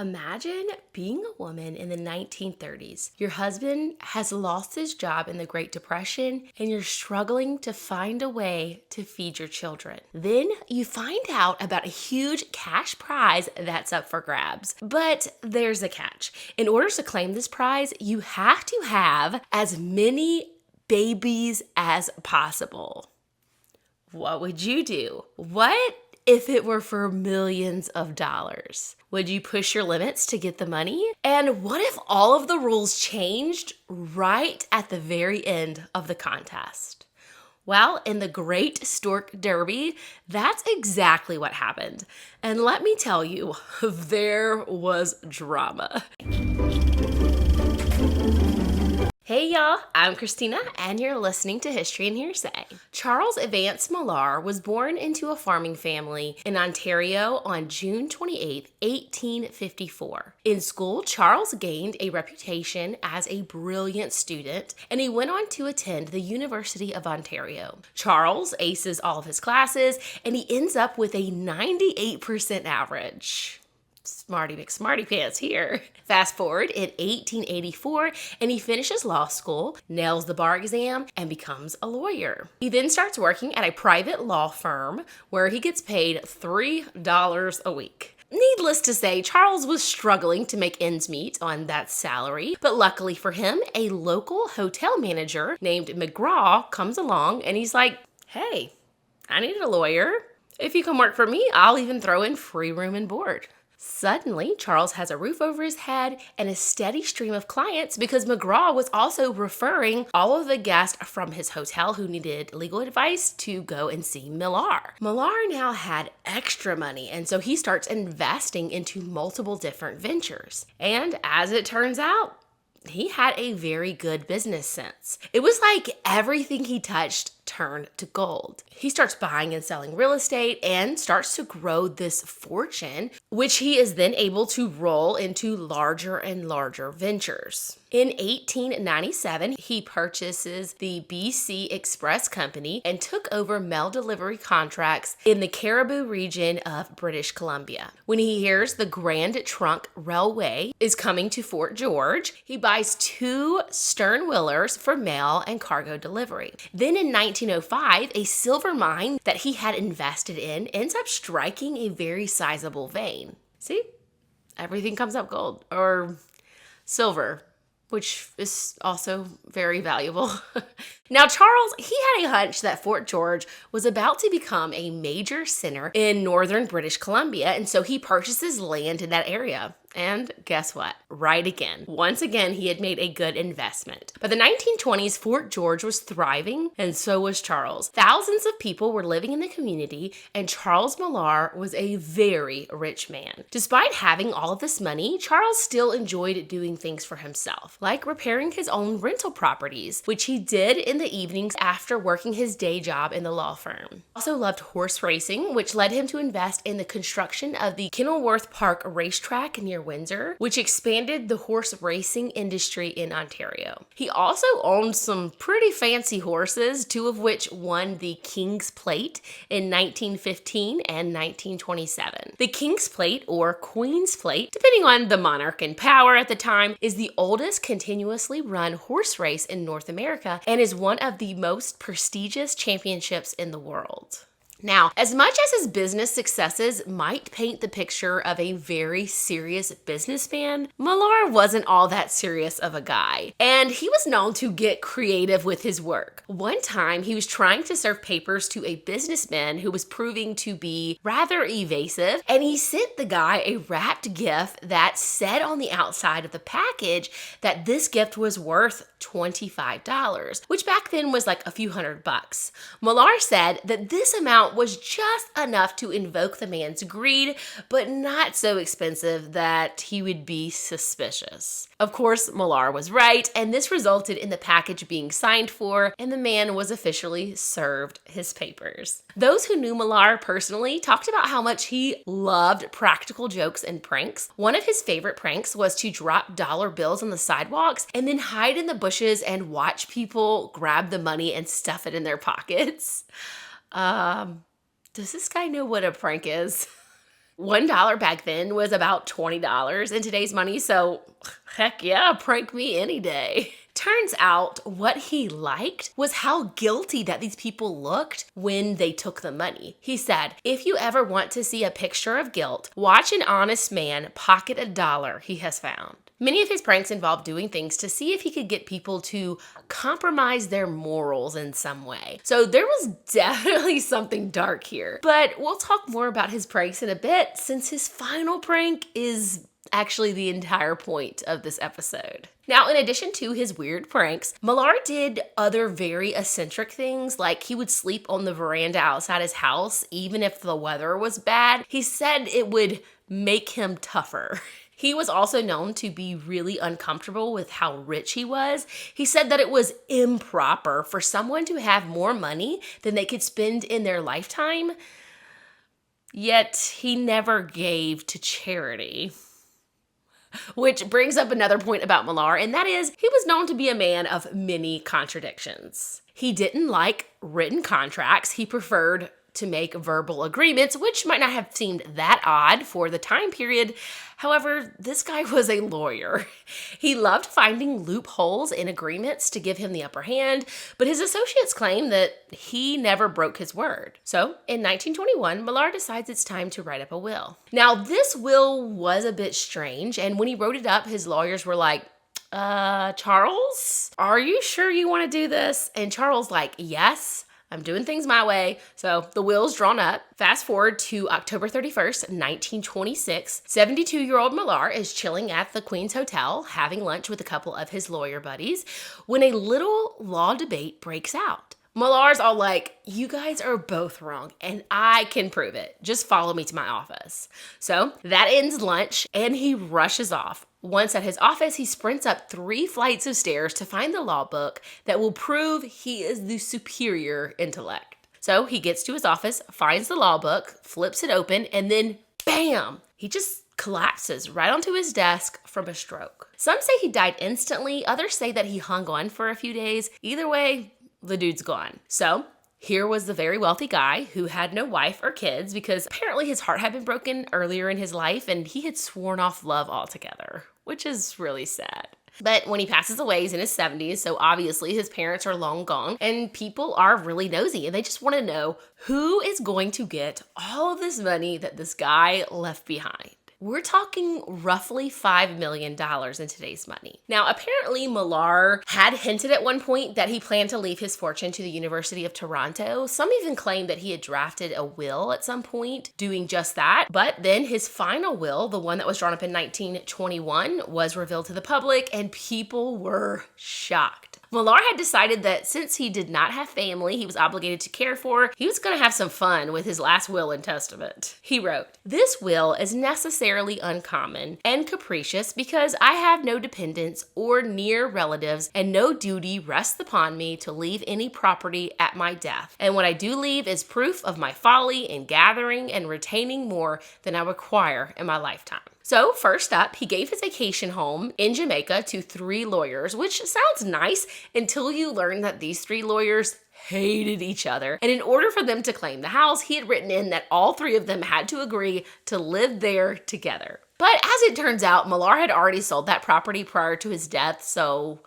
Imagine being a woman in the 1930s. Your husband has lost his job in the Great Depression and you're struggling to find a way to feed your children. Then you find out about a huge cash prize that's up for grabs. But there's a catch. In order to claim this prize, you have to have as many babies as possible. What would you do? What if it were for millions of dollars? Would you push your limits to get the money? And what if all of the rules changed right at the very end of the contest? Well, in the Great Stork Derby, that's exactly what happened. And let me tell you, there was drama. Hey y'all, I'm Christina and you're listening to History and Hearsay. Charles Vance Millar was born into a farming family in Ontario on June 28, 1854. In school, Charles gained a reputation as a brilliant student and he went on to attend the University of Ontario. Charles aces all of his classes and he ends up with a 98% average. Smarty McSmarty pants here. Fast forward in 1884 and he finishes law school, nails the bar exam, and becomes a lawyer. He then starts working at a private law firm where he gets paid $3 a week. Needless to say, Charles was struggling to make ends meet on that salary, but luckily for him, a local hotel manager named McGraw comes along and he's like, hey, I need a lawyer. If you come work for me, I'll even throw in free room and board. Suddenly, Charles has a roof over his head and a steady stream of clients because McGraw was also referring all of the guests from his hotel who needed legal advice to go and see Millar. Millar now had extra money, and so he starts investing into multiple different ventures. And as it turns out, he had a very good business sense. It was like everything he touched turned to gold. He starts buying and selling real estate and starts to grow this fortune, which he is then able to roll into larger and larger ventures. In 1897, he purchases the BC Express Company and took over mail delivery contracts in the Cariboo region of British Columbia. When he hears the Grand Trunk Railway is coming to Fort George, he buys 2 stern wheelers for mail and cargo delivery. Then in 1905, a silver mine that he had invested in ends up striking a very sizable vein. See? Everything comes up gold or silver, which is also very valuable. Now, Charles, he had a hunch that Fort George was about to become a major center in northern British Columbia, and so he purchases land in that area. And guess what? Right again. Once again, he had made a good investment. By the 1920s, Fort George was thriving, and so was Charles. Thousands of people were living in the community, and Charles Millar was a very rich man. Despite having all of this money, Charles still enjoyed doing things for himself, like repairing his own rental properties, which he did in the evenings after working his day job in the law firm. Also loved horse racing, which led him to invest in the construction of the Kenilworth Park racetrack near Windsor, which expanded the horse racing industry in Ontario. He also owned some pretty fancy horses, 2 of which won the King's Plate in 1915 and 1927. The King's Plate, or Queen's Plate, depending on the monarch in power at the time, is the oldest continuously run horse race in North America and is one of the most prestigious championships in the world. Now, as much as his business successes might paint the picture of a very serious businessman, Millar wasn't all that serious of a guy, and he was known to get creative with his work. One time, he was trying to serve papers to a businessman who was proving to be rather evasive, and he sent the guy a wrapped gift that said on the outside of the package that this gift was worth $25, which back then was like a few $100. Millar said that this amount was just enough to invoke the man's greed, but not so expensive that he would be suspicious. Of course, Millar was right, and this resulted in the package being signed for, and the man was officially served his papers. Those who knew Millar personally talked about how much he loved practical jokes and pranks. One of his favorite pranks was to drop dollar bills on the sidewalks and then hide in the bushes and watch people grab the money and stuff it in their pockets. Does this guy know what a prank is? $1 back then was about $20 in today's money, so heck yeah, prank me any day. Turns out what he liked was how guilty that these people looked when they took the money. He said, if you ever want to see a picture of guilt, watch an honest man pocket a dollar he has found. Many of his pranks involved doing things to see if he could get people to compromise their morals in some way. So there was definitely something dark here. But we'll talk more about his pranks in a bit, since his final prank is actually the entire point of this episode. Now, in addition to his weird pranks, Millar did other very eccentric things, like he would sleep on the veranda outside his house even if the weather was bad. He said it would make him tougher. He was also known to be really uncomfortable with how rich he was. He said that it was improper for someone to have more money than they could spend in their lifetime, yet he never gave to charity. Which brings up another point about Millar, and that is he was known to be a man of many contradictions. He didn't like written contracts. He preferred to make verbal agreements, which might not have seemed that odd for the time period. However, this guy was a lawyer. He loved finding loopholes in agreements to give him the upper hand, but his associates claim that he never broke his word. So, in 1921, Millar decides it's time to write up a will. Now, this will was a bit strange, and when he wrote it up, his lawyers were like, Charles, are you sure you want to do this? And Charles like, yes, I'm doing things my way. So the will's drawn up. Fast forward to October 31st, 1926. 72-year-old Millar is chilling at the Queen's Hotel, having lunch with a couple of his lawyer buddies, when a little law debate breaks out. Millar's all like, you guys are both wrong, and I can prove it. Just follow me to my office. So that ends lunch, and he rushes off. Once at his office, he sprints up 3 flights of stairs to find the law book that will prove he is the superior intellect. So he gets to his office, finds the law book, flips it open, and then bam! He just collapses right onto his desk from a stroke. Some say he died instantly, others say that he hung on for a few days. Either way, the dude's gone. So here was the very wealthy guy who had no wife or kids because apparently his heart had been broken earlier in his life and he had sworn off love altogether, which is really sad. But when he passes away, he's in his 70s, so obviously his parents are long gone, and people are really nosy, and they just want to know who is going to get all of this money that this guy left behind. We're talking roughly $5 million in today's money. Now, apparently Millar had hinted at one point that he planned to leave his fortune to the University of Toronto. Some even claim that he had drafted a will at some point doing just that. But then his final will, the one that was drawn up in 1921, was revealed to the public and people were shocked. Millar had decided that since he did not have family he was obligated to care for, he was going to have some fun with his last will and testament. He wrote, "This will is necessarily uncommon and capricious because I have no dependents or near relatives and no duty rests upon me to leave any property at my death. And what I do leave is proof of my folly in gathering and retaining more than I require in my lifetime." So first up, he gave his vacation home in Jamaica to 3 lawyers, which sounds nice until you learn that these 3 lawyers hated each other. And in order for them to claim the house, he had written in that all 3 of them had to agree to live there together. But as it turns out, Millar had already sold that property prior to his death, so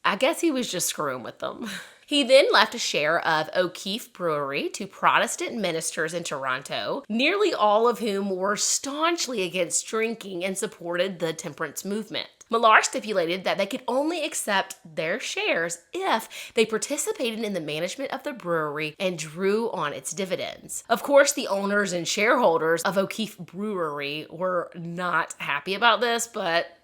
I guess he was just screwing with them. He then left a share of O'Keefe Brewery to Protestant ministers in Toronto, nearly all of whom were staunchly against drinking and supported the temperance movement. Millar stipulated that they could only accept their shares if they participated in the management of the brewery and drew on its dividends. Of course, the owners and shareholders of O'Keefe Brewery were not happy about this, but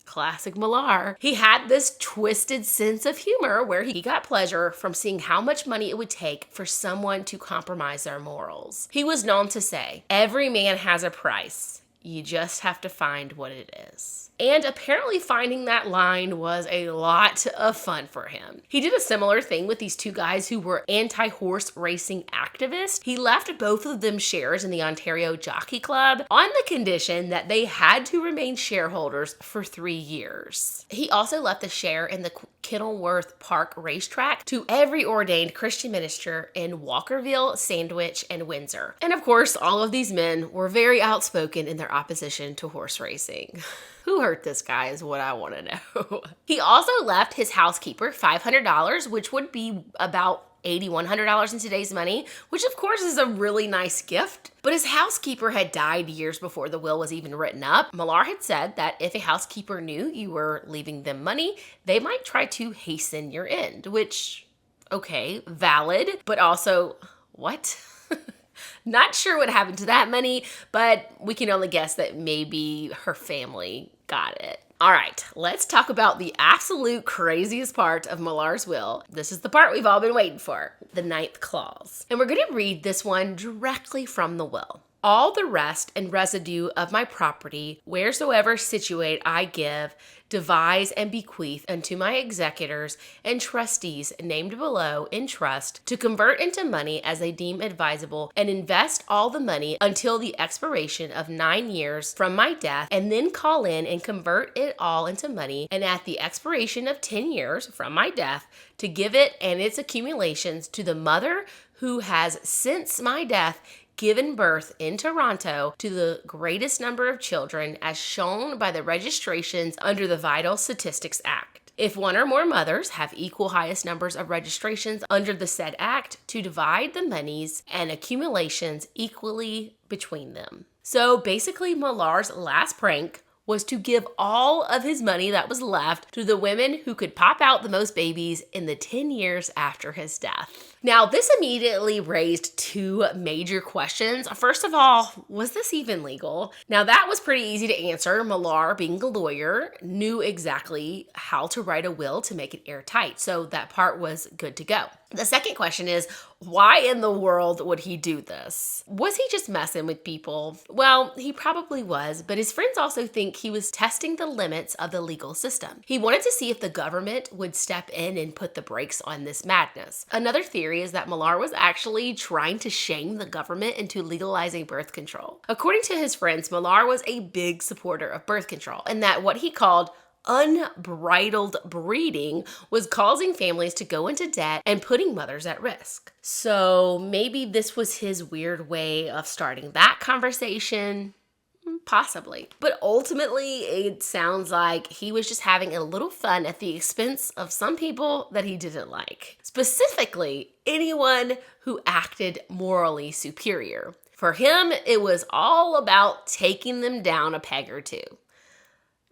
classic Millar. He had this twisted sense of humor where he got pleasure from seeing how much money it would take for someone to compromise their morals. He was known to say, "Every man has a price. You just have to find what it is." And apparently finding that line was a lot of fun for him. He did a similar thing with these 2 guys who were anti-horse racing activists. He left both of them shares in the Ontario Jockey Club on the condition that they had to remain shareholders for 3 years. He also left a share in the Kenilworth Park racetrack to every ordained Christian minister in Walkerville, Sandwich, and Windsor. And of course, all of these men were very outspoken in their opposition to horse racing. Who hurt this guy is what I want to know. He also left his housekeeper $500, which would be about $8,100 in today's money, which of course is a really nice gift. But his housekeeper had died years before the will was even written up. Millar had said that if a housekeeper knew you were leaving them money, they might try to hasten your end, which, okay, valid, but also, what? Not sure what happened to that money, but we can only guess that maybe her family got it. All right, let's talk about the absolute craziest part of Millar's will. This is the part we've all been waiting for, the 9th clause. And we're going to read this one directly from the will. All the rest and residue of my property, wheresoever situate, I give, devise, and bequeath unto my executors and trustees named below in trust to convert into money as they deem advisable, and invest all the money until the expiration of 9 years from my death, and then call in and convert it all into money, and at the expiration of 10 years from my death, to give it and its accumulations to the mother who has since my death given birth in Toronto to the greatest number of children as shown by the registrations under the Vital Statistics Act. If one or more mothers have equal highest numbers of registrations under the said act, to divide the monies and accumulations equally between them. So basically, Millar's last prank was to give all of his money that was left to the women who could pop out the most babies in the 10 years after his death. Now, this immediately raised two major questions. First of all, was this even legal? Now, that was pretty easy to answer. Millar, being a lawyer, knew exactly how to write a will to make it airtight, so that part was good to go. The second question is, why in the world would he do this? Was he just messing with people? Well, he probably was, but his friends also think he was testing the limits of the legal system. He wanted to see if the government would step in and put the brakes on this madness. Another theory is that Millar was actually trying to shame the government into legalizing birth control. According to his friends, Millar was a big supporter of birth control, and that what he called unbridled breeding was causing families to go into debt and putting mothers at risk. So maybe this was his weird way of starting that conversation. Possibly. But ultimately, it sounds like he was just having a little fun at the expense of some people that he didn't like. Specifically, anyone who acted morally superior. For him, it was all about taking them down a peg or two.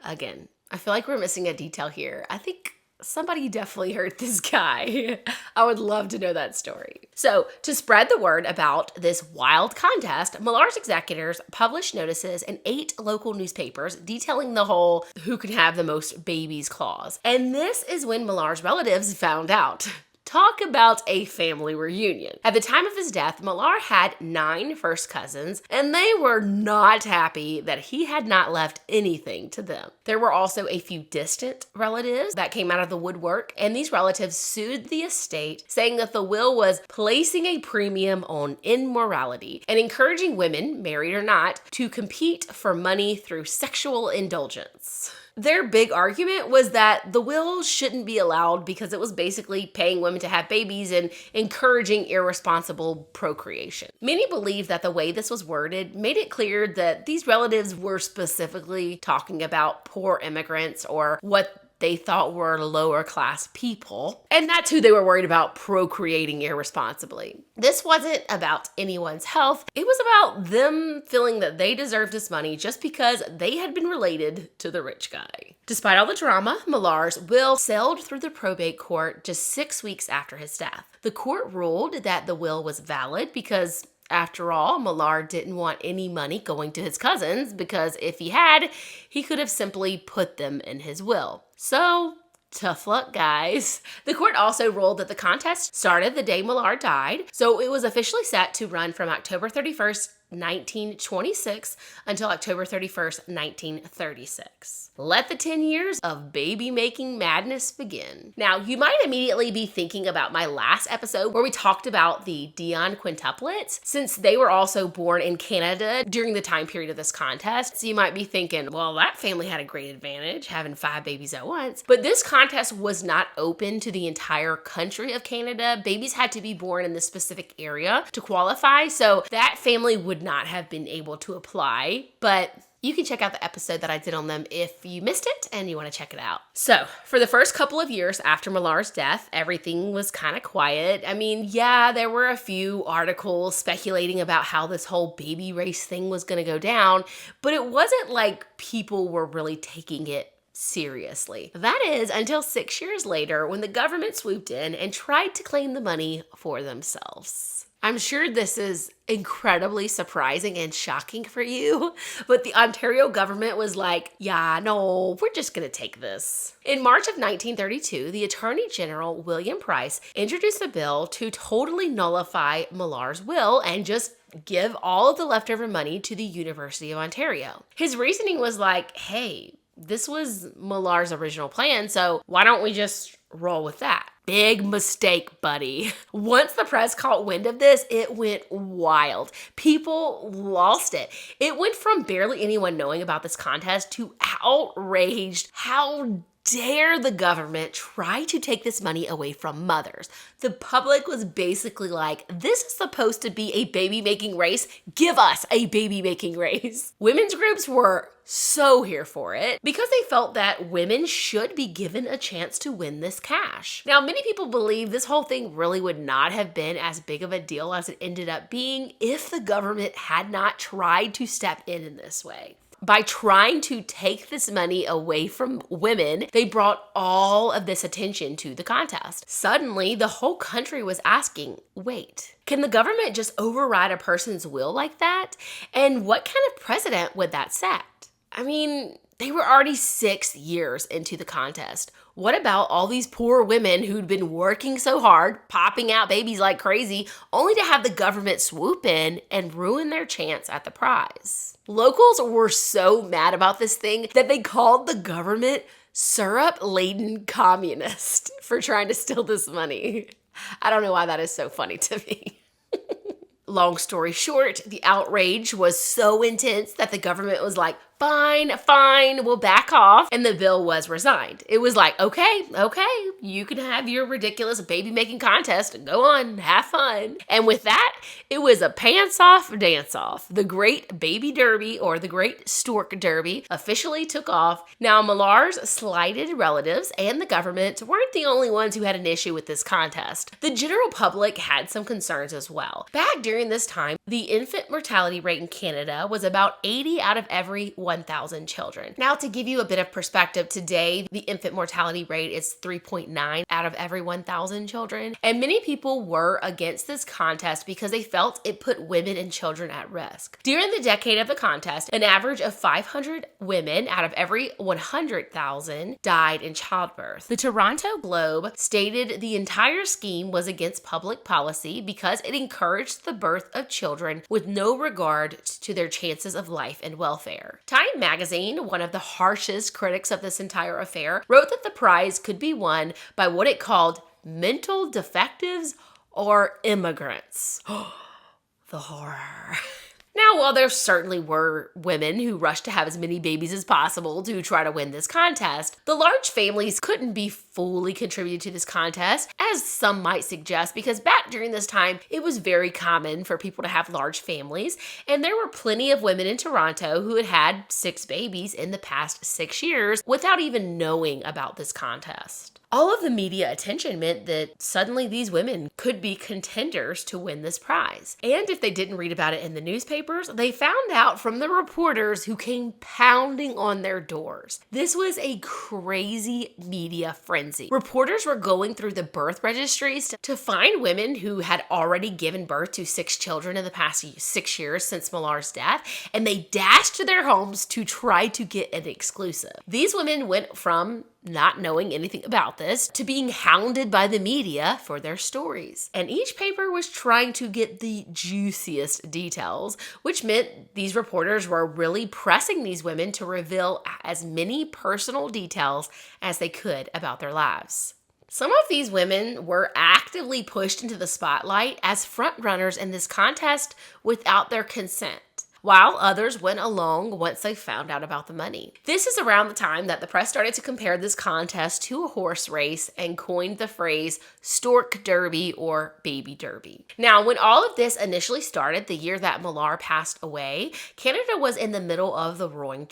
Again, I feel like we're missing a detail here. I think somebody definitely hurt this guy. I would love to know that story. So, to spread the word about this wild contest, Millar's executors published notices in 8 local newspapers detailing the whole who can have the most babies clause. And this is when Millar's relatives found out. Talk about a family reunion. At the time of his death, Millar had 9 first cousins, and they were not happy that he had not left anything to them. There were also a few distant relatives that came out of the woodwork, and these relatives sued the estate, saying that the will was placing a premium on immorality and encouraging women, married or not, to compete for money through sexual indulgence. Their big argument was that the will shouldn't be allowed because it was basically paying women to have babies and encouraging irresponsible procreation. Many believe that the way this was worded made it clear that these relatives were specifically talking about poor immigrants or what they thought were lower class people, and that's who they were worried about procreating irresponsibly. This wasn't about anyone's health. It was about them feeling that they deserved this money just because they had been related to the rich guy. Despite all the drama, Millar's will sailed through the probate court just 6 weeks after his death. The court ruled that the will was valid because, after all, Millar didn't want any money going to his cousins because if he had, he could have simply put them in his will. So, tough luck, guys. The court also ruled that the contest started the day Millar died, so it was officially set to run from October 31st, 1926 until October 31st, 1936. Let the 10 years of baby-making madness begin. Now, you might immediately be thinking about my last episode where we talked about the Dion quintuplets, since they were also born in Canada during the time period of this contest. So you might be thinking, well, that family had a great advantage, having 5 babies at once. But this contest was not open to the entire country of Canada. Babies had to be born in this specific area to qualify, so that family would not have been able to apply. But you can check out the episode that I did on them if you missed it and you want to check it out. So, for the first couple of years after Millar's death, everything was kind of quiet. I mean, yeah, there were a few articles speculating about how this whole baby race thing was going to go down, but it wasn't like people were really taking it seriously. That is until 6 years later when the government swooped in and tried to claim the money for themselves. I'm sure this is incredibly surprising and shocking for you, but the Ontario government was like, yeah, no, we're just gonna take this. In March of 1932, the Attorney General, William Price, introduced a bill to totally nullify Millar's will and just give all of the leftover money to the University of Ontario. His reasoning was like, hey, this was Millar's original plan, so why don't we just roll with that? Big mistake, buddy. Once the press caught wind of this, it went wild. People lost it. It went from barely anyone knowing about this contest to outraged. How dare the government try to take this money away from mothers? The public was basically like, this is supposed to be a baby-making race. Give us a baby-making race. Women's groups were so here for it because they felt that women should be given a chance to win this cash. Now, many people believe this whole thing really would not have been as big of a deal as it ended up being if the government had not tried to step in this way. By trying to take this money away from women, they brought all of this attention to the contest. Suddenly, the whole country was asking, wait, can the government just override a person's will like that? And what kind of precedent would that set? I mean, they were already 6 years into the contest. What about all these poor women who'd been working so hard, popping out babies like crazy, only to have the government swoop in and ruin their chance at the prize? Locals were so mad about this thing that they called the government syrup-laden communist for trying to steal this money. I don't know why that is so funny to me. Long story short, the outrage was so intense that the government was like, fine, we'll back off. And the bill was resigned. It was like, okay, you can have your ridiculous baby-making contest. Go on, have fun. And with that, it was a pants-off dance-off. The Great Baby Derby, or the Great Stork Derby, officially took off. Now, Millar's slighted relatives and the government weren't the only ones who had an issue with this contest. The general public had some concerns as well. Back during this time, the infant mortality rate in Canada was about 80 out of every 1,000 children. Now, to give you a bit of perspective, today the infant mortality rate is 3.9 out of every 1,000 children. And many people were against this contest because they felt it put women and children at risk. During the decade of the contest, an average of 500 women out of every 100,000 died in childbirth. The Toronto Globe stated the entire scheme was against public policy because it encouraged the birth of children with no regard to their chances of life and welfare. Time magazine, one of the harshest critics of this entire affair, wrote that the prize could be won by what it called mental defectives or immigrants. The horror. Now, while there certainly were women who rushed to have as many babies as possible to try to win this contest, the large families couldn't be fully contributed to this contest, as some might suggest, because back during this time, it was very common for people to have large families, and there were plenty of women in Toronto who had had 6 babies in the past 6 years without even knowing about this contest. All of the media attention meant that suddenly these women could be contenders to win this prize. And if they didn't read about it in the newspapers, they found out from the reporters who came pounding on their doors. This was a crazy media frenzy. Reporters were going through the birth registries to find women who had already given birth to 6 children in the past 6 years since Millar's death, and they dashed to their homes to try to get an exclusive. These women went from not knowing anything about this, to being hounded by the media for their stories. And each paper was trying to get the juiciest details, which meant these reporters were really pressing these women to reveal as many personal details as they could about their lives. Some of these women were actively pushed into the spotlight as frontrunners in this contest without their consent, while others went along once they found out about the money. This is around the time that the press started to compare this contest to a horse race and coined the phrase Stork Derby or Baby Derby. Now, when all of this initially started, the year that Millar passed away, Canada was in the middle of the roaring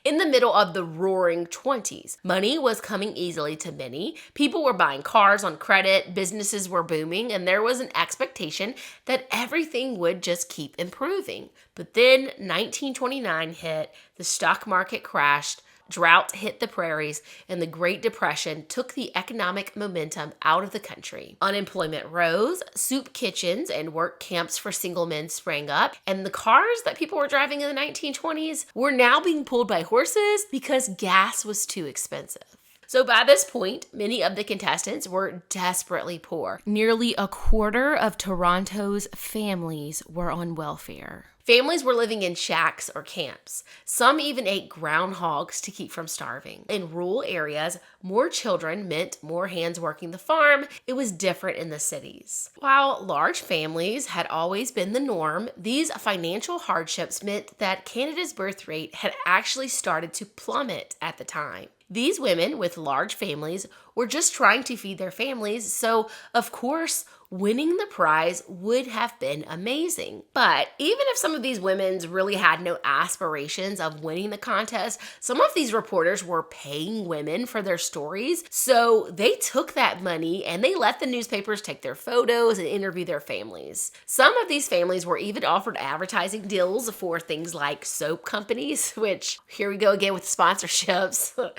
in the middle of the roaring 20s. Money was coming easily to many. People were buying cars on credit, businesses were booming, and there was an expectation that everything would just keep improving. But then 1929 hit, the stock market crashed, drought hit the prairies, and the Great Depression took the economic momentum out of the country. Unemployment rose, soup kitchens and work camps for single men sprang up, and the cars that people were driving in the 1920s were now being pulled by horses because gas was too expensive. So by this point, many of the contestants were desperately poor. Nearly a quarter of Toronto's families were on welfare. Families were living in shacks or camps. Some even ate groundhogs to keep from starving. In rural areas, more children meant more hands working the farm. It was different in the cities. While large families had always been the norm, these financial hardships meant that Canada's birth rate had actually started to plummet at the time. These women with large families were just trying to feed their families, so of course, winning the prize would have been amazing. But even if some of these women really had no aspirations of winning the contest, some of these reporters were paying women for their stories. So they took that money and they let the newspapers take their photos and interview their families. Some of these families were even offered advertising deals for things like soap companies, which here we go again with sponsorships.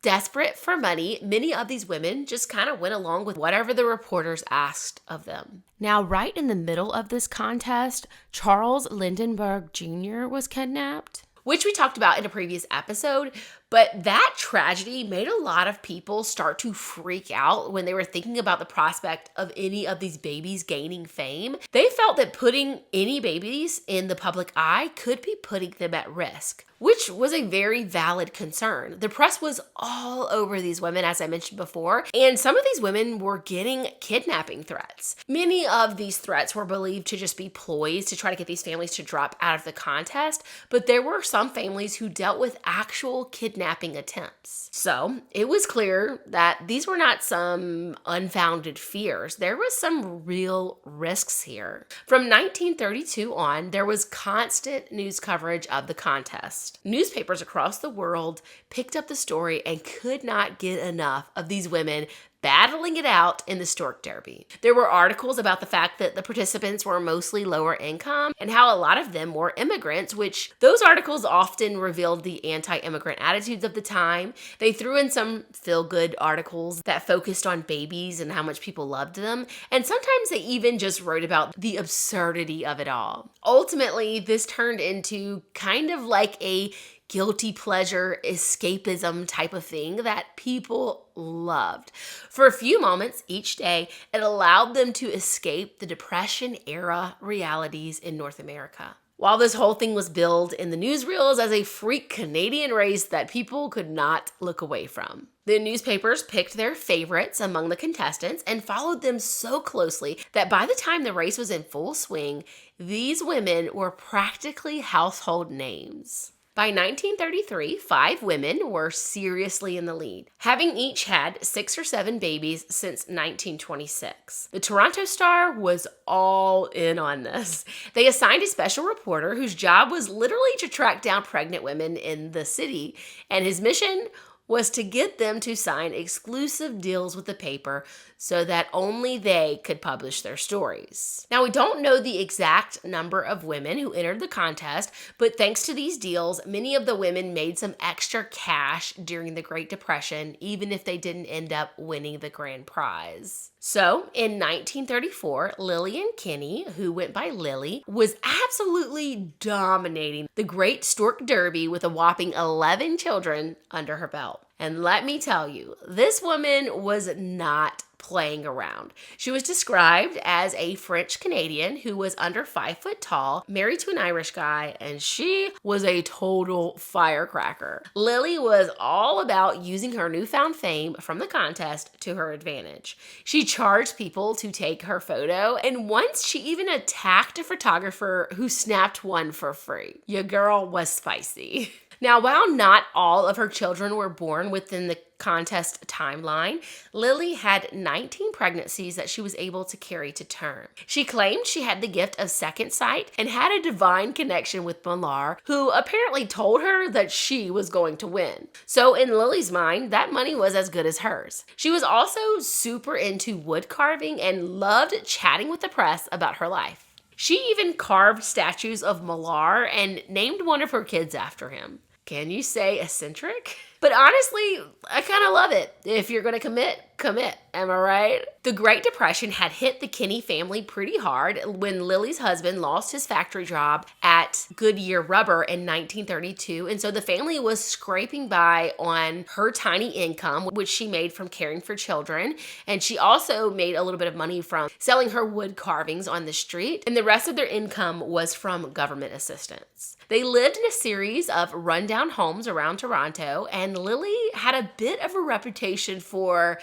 Desperate for money, many of these women just kind of went along with whatever the reporters asked of them. Now, right in the middle of this contest, Charles Lindbergh Jr. was kidnapped, which we talked about in a previous episode. But that tragedy made a lot of people start to freak out when they were thinking about the prospect of any of these babies gaining fame. They felt that putting any babies in the public eye could be putting them at risk, which was a very valid concern. The press was all over these women, as I mentioned before, and some of these women were getting kidnapping threats. Many of these threats were believed to just be ploys to try to get these families to drop out of the contest, but there were some families who dealt with actual kidnapping attempts. So it was clear that these were not some unfounded fears. There was some real risks here. From 1932 on, there was constant news coverage of the contest. Newspapers across the world picked up the story and could not get enough of these women battling it out in the Stork Derby. There were articles about the fact that the participants were mostly lower income and how a lot of them were immigrants, which those articles often revealed the anti-immigrant attitudes of the time. They threw in some feel-good articles that focused on babies and how much people loved them, and sometimes they even just wrote about the absurdity of it all. Ultimately, this turned into kind of like a guilty pleasure escapism type of thing that people loved. For a few moments each day, it allowed them to escape the Depression era realities in North America. While this whole thing was billed in the newsreels as a freak Canadian race that people could not look away from. The newspapers picked their favorites among the contestants and followed them so closely that by the time the race was in full swing, these women were practically household names. By 1933, 5 women were seriously in the lead, having each had 6 or 7 babies since 1926. The Toronto Star was all in on this. They assigned a special reporter whose job was literally to track down pregnant women in the city, and his mission was to get them to sign exclusive deals with the paper so that only they could publish their stories. Now, we don't know the exact number of women who entered the contest, but thanks to these deals, many of the women made some extra cash during the Great Depression, even if they didn't end up winning the grand prize. So, in 1934, Lillian Kenny, who went by Lily, was absolutely dominating the Great Stork Derby with a whopping 11 children under her belt. And let me tell you, this woman was not playing around. She was described as a French Canadian who was under 5 foot tall, married to an Irish guy, and she was a total firecracker. Lily was all about using her newfound fame from the contest to her advantage. She charged people to take her photo, and once she even attacked a photographer who snapped one for free. Your girl was spicy. Now, while not all of her children were born within the contest timeline, Lily had 19 pregnancies that she was able to carry to term. She claimed she had the gift of second sight and had a divine connection with Millar, who apparently told her that she was going to win. So in Lily's mind, that money was as good as hers. She was also super into wood carving and loved chatting with the press about her life. She even carved statues of Millar and named one of her kids after him. Can you say eccentric? But honestly, I kind of love it. If you're going to commit, am I right? The Great Depression had hit the Kenny family pretty hard when Lily's husband lost his factory job at Goodyear Rubber in 1932. And so the family was scraping by on her tiny income, which she made from caring for children. And she also made a little bit of money from selling her wood carvings on the street. And the rest of their income was from government assistance. They lived in a series of rundown homes around Toronto, and Lily had a bit of a reputation for,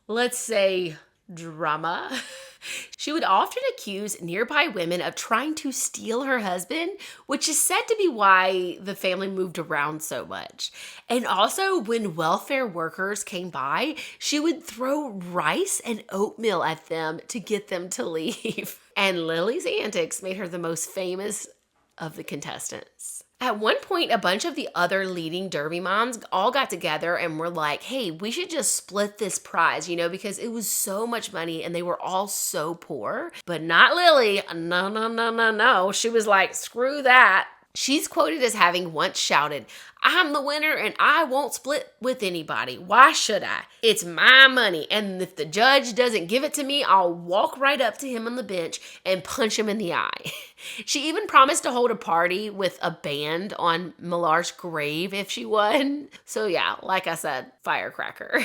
let's say, drama. She would often accuse nearby women of trying to steal her husband, which is said to be why the family moved around so much. And also, when welfare workers came by, she would throw rice and oatmeal at them to get them to leave. And Lily's antics made her the most famous of the contestants. At one point, a bunch of the other leading Derby moms all got together and were like, hey, we should just split this prize, because it was so much money and they were all so poor. But not Lily. No. She was like, screw that. She's quoted as having once shouted, I'm the winner and I won't split with anybody. Why should I? It's my money. And if the judge doesn't give it to me, I'll walk right up to him on the bench and punch him in the eye. She even promised to hold a party with a band on Millar's grave if she won. So yeah, like I said, firecracker.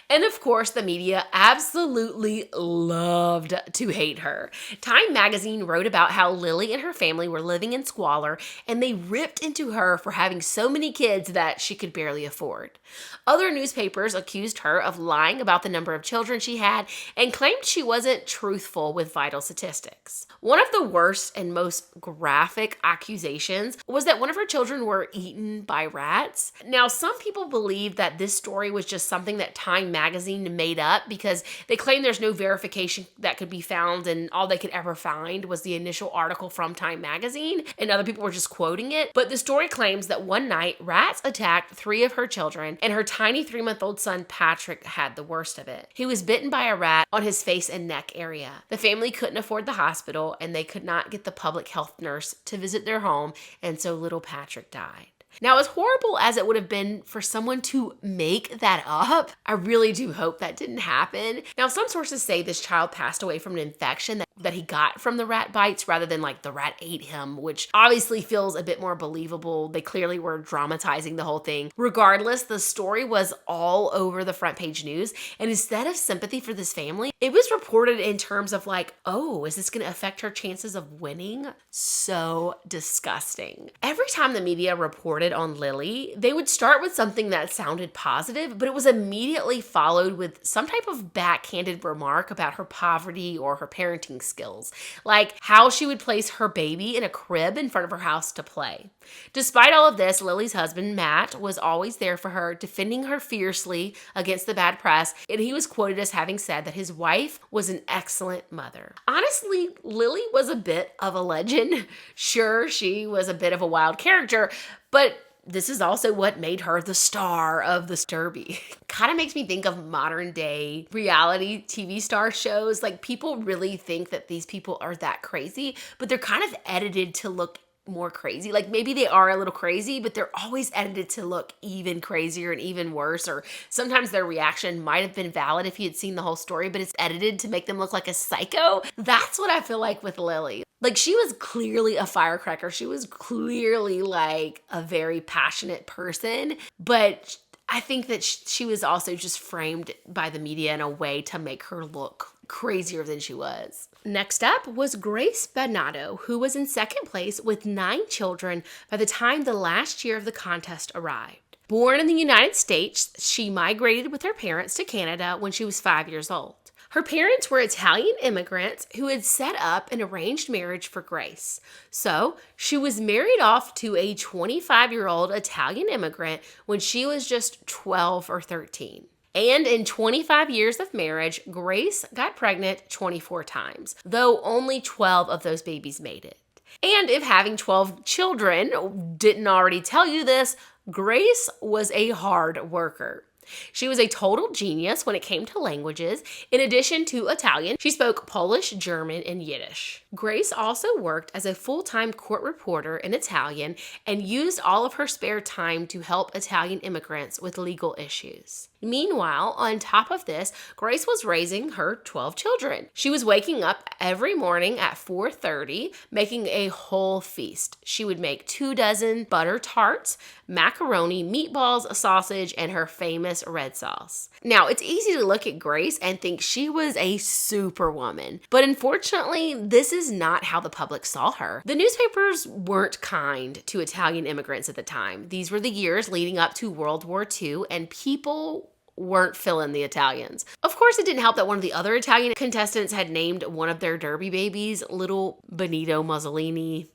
And of course, the media absolutely loved to hate her. Time magazine wrote about how Lily and her family were living in squalor, and they ripped into her for having so many kids that she could barely afford. Other newspapers accused her of lying about the number of children she had and claimed she wasn't truthful with vital statistics. One of the worst and most graphic accusations was that one of her children were eaten by rats. Now, some people believe that this story was just something that Time magazine made up because they claim there's no verification that could be found, and all they could ever find was the initial article from Time magazine, and other people were just quoting it. But the story claims that one night, rats attacked 3 of her children, and her tiny 3-month-old son, Patrick, had the worst of it. He was bitten by a rat on his face and neck area. The family couldn't afford the hospital, and they could not get the public health nurse to visit their home, and so little Patrick died. Now, as horrible as it would have been for someone to make that up, I really do hope that didn't happen. Now, some sources say this child passed away from an infection that he got from the rat bites rather than like the rat ate him, which obviously feels a bit more believable. They clearly were dramatizing the whole thing. Regardless, the story was all over the front page news, and instead of sympathy for this family, it was reported in terms of like, oh, is this going to affect her chances of winning? So disgusting. Every time the media reported on Lily, they would start with something that sounded positive, but it was immediately followed with some type of backhanded remark about her poverty or her parenting skills, like how she would place her baby in a crib in front of her house to play. Despite all of this, Lily's husband, Matt, was always there for her, defending her fiercely against the bad press, and he was quoted as having said that his wife was an excellent mother. Honestly, Lily was a bit of a legend. Sure, she was a bit of a wild character, but this is also what made her the star of this derby. Kind of makes me think of modern day reality TV star shows. Like, people really think that these people are that crazy, but they're kind of edited to look more crazy. Like, maybe they are a little crazy, but they're always edited to look even crazier and even worse. Or sometimes their reaction might have been valid if you had seen the whole story, but it's edited to make them look like a psycho. That's what I feel like with Lily. Like, she was clearly a firecracker. She was clearly like a very passionate person, but I think that she was also just framed by the media in a way to make her look crazier than she was. Next up was Grace Bagnato, who was in second place with 9 children by the time the last year of the contest arrived. Born in the United States, she migrated with her parents to Canada when she was 5 years old. Her parents were Italian immigrants who had set up an arranged marriage for Grace. So she was married off to a 25-year-old Italian immigrant when she was just 12 or 13. And in 25 years of marriage, Grace got pregnant 24 times, though only 12 of those babies made it. And if having 12 children didn't already tell you this, Grace was a hard worker. She was a total genius when it came to languages. In addition to Italian, she spoke Polish, German, and Yiddish. Grace also worked as a full-time court reporter in Italian and used all of her spare time to help Italian immigrants with legal issues. Meanwhile, on top of this, Grace was raising her 12 children. She was waking up every morning at 4:30, making a whole feast. She would make 24 butter tarts, macaroni, meatballs, sausage, and her famous red sauce. Now, it's easy to look at Grace and think she was a superwoman, but unfortunately, this is not how the public saw her. The newspapers weren't kind to Italian immigrants at the time. These were the years leading up to World War II, and people weren't feeling the Italians. Of course, it didn't help that one of the other Italian contestants had named one of their derby babies Little Benito Mussolini.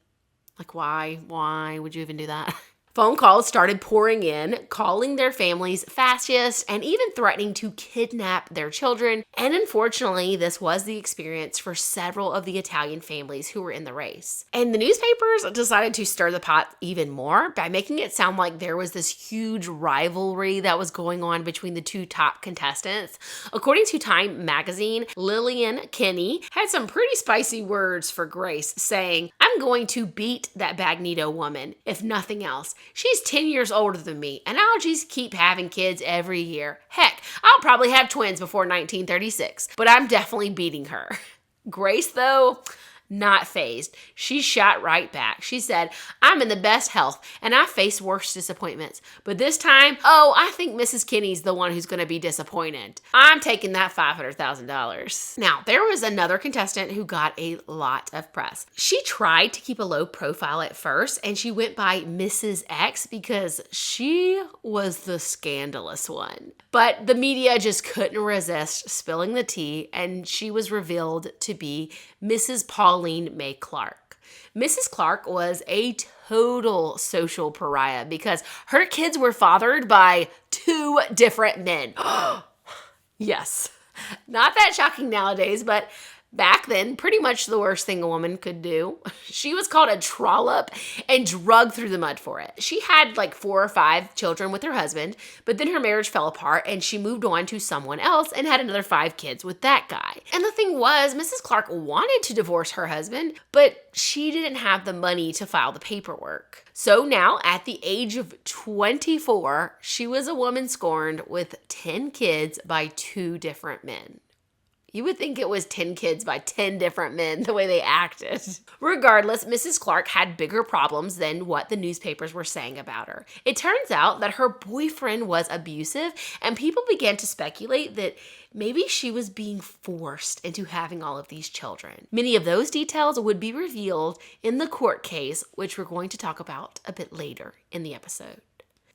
Like, why would you even do that? Phone calls started pouring in, calling their families fascist and even threatening to kidnap their children. And unfortunately, this was the experience for several of the Italian families who were in the race. And the newspapers decided to stir the pot even more by making it sound like there was this huge rivalry that was going on between the two top contestants. According to Time magazine, Lillian Kenny had some pretty spicy words for Grace, saying, "I'm going to beat that Bagnato woman, if nothing else. She's 10 years older than me, and I'll just keep having kids every year. Heck, I'll probably have twins before 1936, but I'm definitely beating her." Grace, though, not fazed. She shot right back. She said, "I'm in the best health, and I face worse disappointments. But this time, I think Mrs. Kenny's the one who's going to be disappointed. I'm taking that $500,000. Now, there was another contestant who got a lot of press. She tried to keep a low profile at first, and she went by Mrs. X because she was the scandalous one. But the media just couldn't resist spilling the tea, and she was revealed to be Mrs. Pauline Mae Clarke. Mrs. Clarke was a total social pariah because her kids were fathered by 2 different men. Yes, not that shocking nowadays, but back then, pretty much the worst thing a woman could do. She was called a trollop and drugged through the mud for it. She had like 4 or 5 children with her husband, but then her marriage fell apart and she moved on to someone else and had another 5 kids with that guy. And the thing was, Mrs. Clarke wanted to divorce her husband, but she didn't have the money to file the paperwork. So now, at the age of 24, she was a woman scorned with 10 kids by 2 different men. You would think it was 10 kids by 10 different men, the way they acted. Regardless, Mrs. Clarke had bigger problems than what the newspapers were saying about her. It turns out that her boyfriend was abusive, and people began to speculate that maybe she was being forced into having all of these children. Many of those details would be revealed in the court case, which we're going to talk about a bit later in the episode.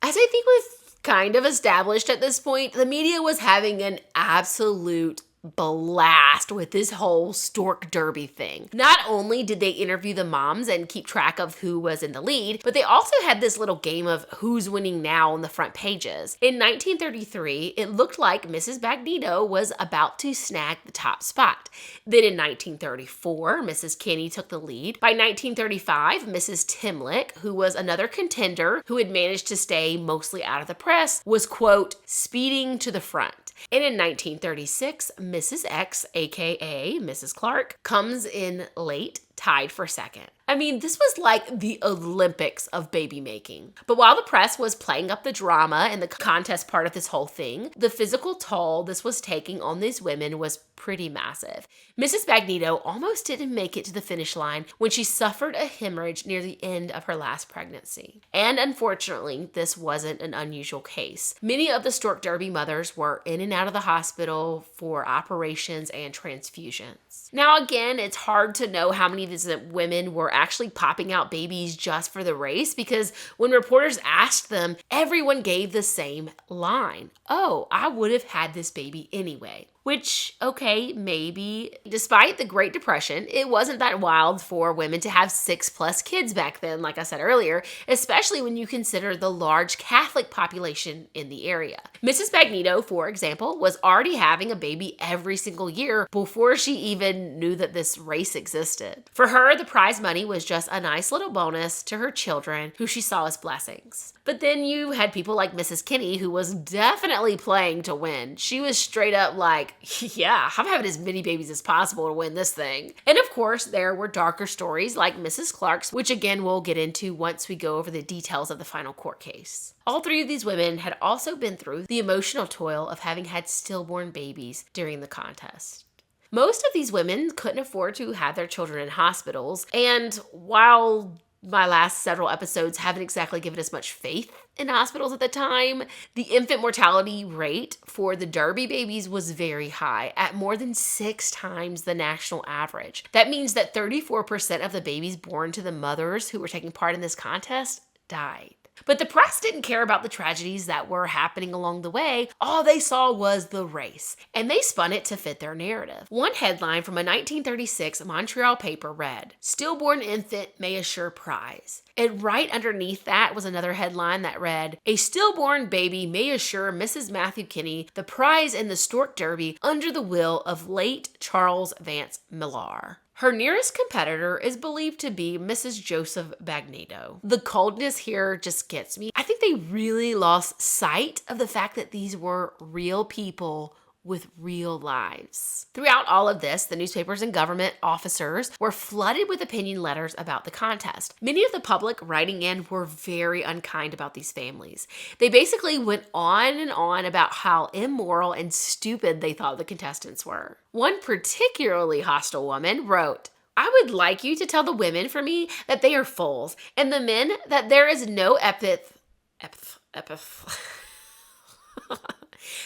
As I think we've kind of established at this point, the media was having an absolute blast with this whole Stork Derby thing. Not only did they interview the moms and keep track of who was in the lead, but they also had this little game of who's winning now on the front pages. In 1933, it looked like Mrs. Bagnato was about to snag the top spot. Then in 1934, Mrs. Kenny took the lead. By 1935, Mrs. Timlick, who was another contender who had managed to stay mostly out of the press, was, quote, speeding to the front. And in 1936, Mrs. X, aka Mrs. Clarke, comes in late, tied for second. I mean, this was like the Olympics of baby making. But while the press was playing up the drama and the contest part of this whole thing, the physical toll this was taking on these women was pretty massive. Mrs. Bagnato almost didn't make it to the finish line when she suffered a hemorrhage near the end of her last pregnancy. And unfortunately, this wasn't an unusual case. Many of the Stork Derby mothers were in and out of the hospital for operations and transfusions. Now again, it's hard to know how many of these women were actually popping out babies just for the race, because when reporters asked them, everyone gave the same line. Oh, I would have had this baby anyway. Which, okay, maybe. Despite the Great Depression, it wasn't that wild for women to have 6+ kids back then, like I said earlier, especially when you consider the large Catholic population in the area. Mrs. Bagnato, for example, was already having a baby every single year before she even knew that this race existed. For her, the prize money was just a nice little bonus to her children, who she saw as blessings. But then you had people like Mrs. Kenny, who was definitely playing to win. She was straight up like, yeah, I'm having as many babies as possible to win this thing. And of course, there were darker stories like Mrs. Clarke's, which again we'll get into once we go over the details of the final court case. All three of these women had also been through the emotional toil of having had stillborn babies during the contest. Most of these women couldn't afford to have their children in hospitals, and while my last several episodes haven't exactly given us much faith in hospitals at the time, the infant mortality rate for the Derby babies was very high, at more than 6 times the national average. That means that 34% of the babies born to the mothers who were taking part in this contest died. But the press didn't care about the tragedies that were happening along the way. All they saw was the race, and they spun it to fit their narrative. One headline from a 1936 Montreal paper read, "Stillborn infant may assure prize." And right underneath that was another headline that read, "A stillborn baby may assure Mrs. Matthew Kenny the prize in the Stork Derby under the will of late Charles Vance Millar." Her nearest competitor is believed to be Mrs. Joseph Bagnato. The coldness here just gets me. I think they really lost sight of the fact that these were real people with real lives. Throughout all of this, the newspapers and government officers were flooded with opinion letters about the contest. Many of the public writing in were very unkind about these families. They basically went on and on about how immoral and stupid they thought the contestants were. One particularly hostile woman wrote, "I would like you to tell the women for me that they are fools, and the men that there is no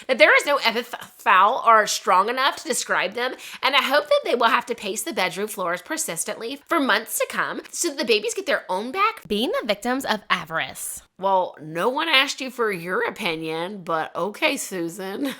that there is no foul or strong enough to describe them, and I hope that they will have to pace the bedroom floors persistently for months to come so that the babies get their own back, being the victims of avarice." Well, no one asked you for your opinion, but okay, Susan.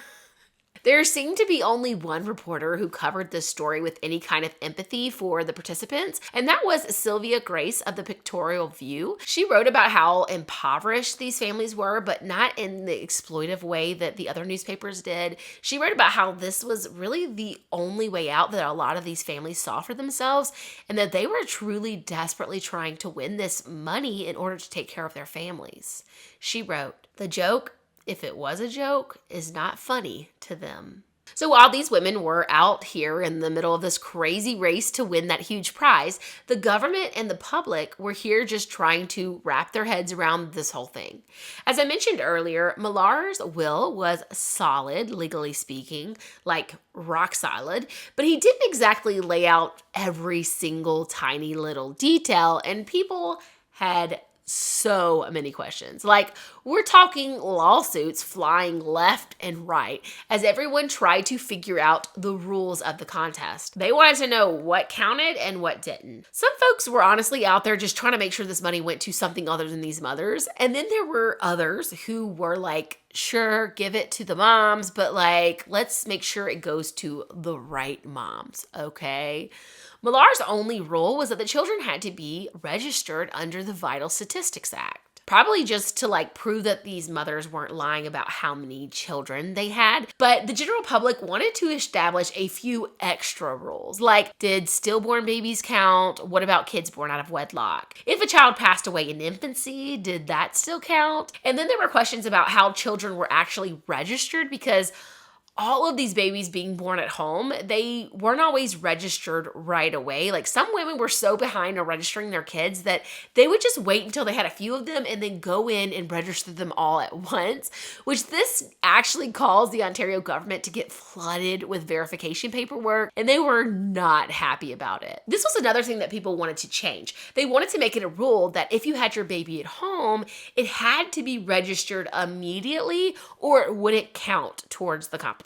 There seemed to be only one reporter who covered this story with any kind of empathy for the participants, and that was Sylvia Grace of the Pictorial View. She wrote about how impoverished these families were, but not in the exploitive way that the other newspapers did. She wrote about how this was really the only way out that a lot of these families saw for themselves, and that they were truly desperately trying to win this money in order to take care of their families. She wrote, "The joke, if it was a joke, is not funny to them." So while these women were out here in the middle of this crazy race to win that huge prize, the government and the public were here just trying to wrap their heads around this whole thing. As I mentioned earlier, Millar's will was solid, legally speaking, like rock solid, but he didn't exactly lay out every single tiny little detail, and people had so many questions. Like, we're talking lawsuits flying left and right as everyone tried to figure out the rules of the contest. They wanted to know what counted and what didn't. Some folks were honestly out there just trying to make sure this money went to something other than these mothers. And then there were others who were like sure, give it to the moms, but like, let's make sure it goes to the right moms, okay? Millar's only rule was that the children had to be registered under the Vital Statistics Act. Probably just to like prove that these mothers weren't lying about how many children they had. But the general public wanted to establish a few extra rules. Like, did stillborn babies count? What about kids born out of wedlock? If a child passed away in infancy, did that still count? And then there were questions about how children were actually registered, because all of these babies being born at home, they weren't always registered right away. Like, some women were so behind on registering their kids that they would just wait until they had a few of them and then go in and register them all at once, which this actually caused the Ontario government to get flooded with verification paperwork, and they were not happy about it. This was another thing that people wanted to change. They wanted to make it a rule that if you had your baby at home, it had to be registered immediately or it wouldn't count towards the competition.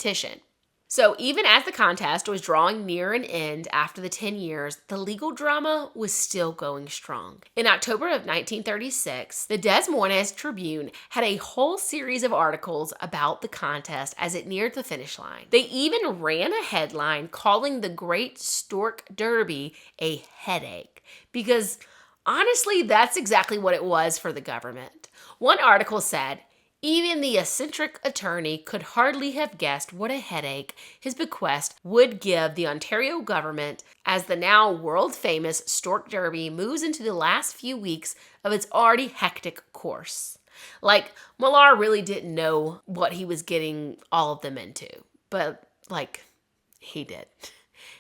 So even as the contest was drawing near an end after the 10 years, the legal drama was still going strong. In October of 1936, the Des Moines Tribune had a whole series of articles about the contest as it neared the finish line. They even ran a headline calling the Great Stork Derby a headache, because honestly, that's exactly what it was for the government. One article said, "Even the eccentric attorney could hardly have guessed what a headache his bequest would give the Ontario government as the now world-famous Stork Derby moves into the last few weeks of its already hectic course." Like, Millar really didn't know what he was getting all of them into, but like, he did.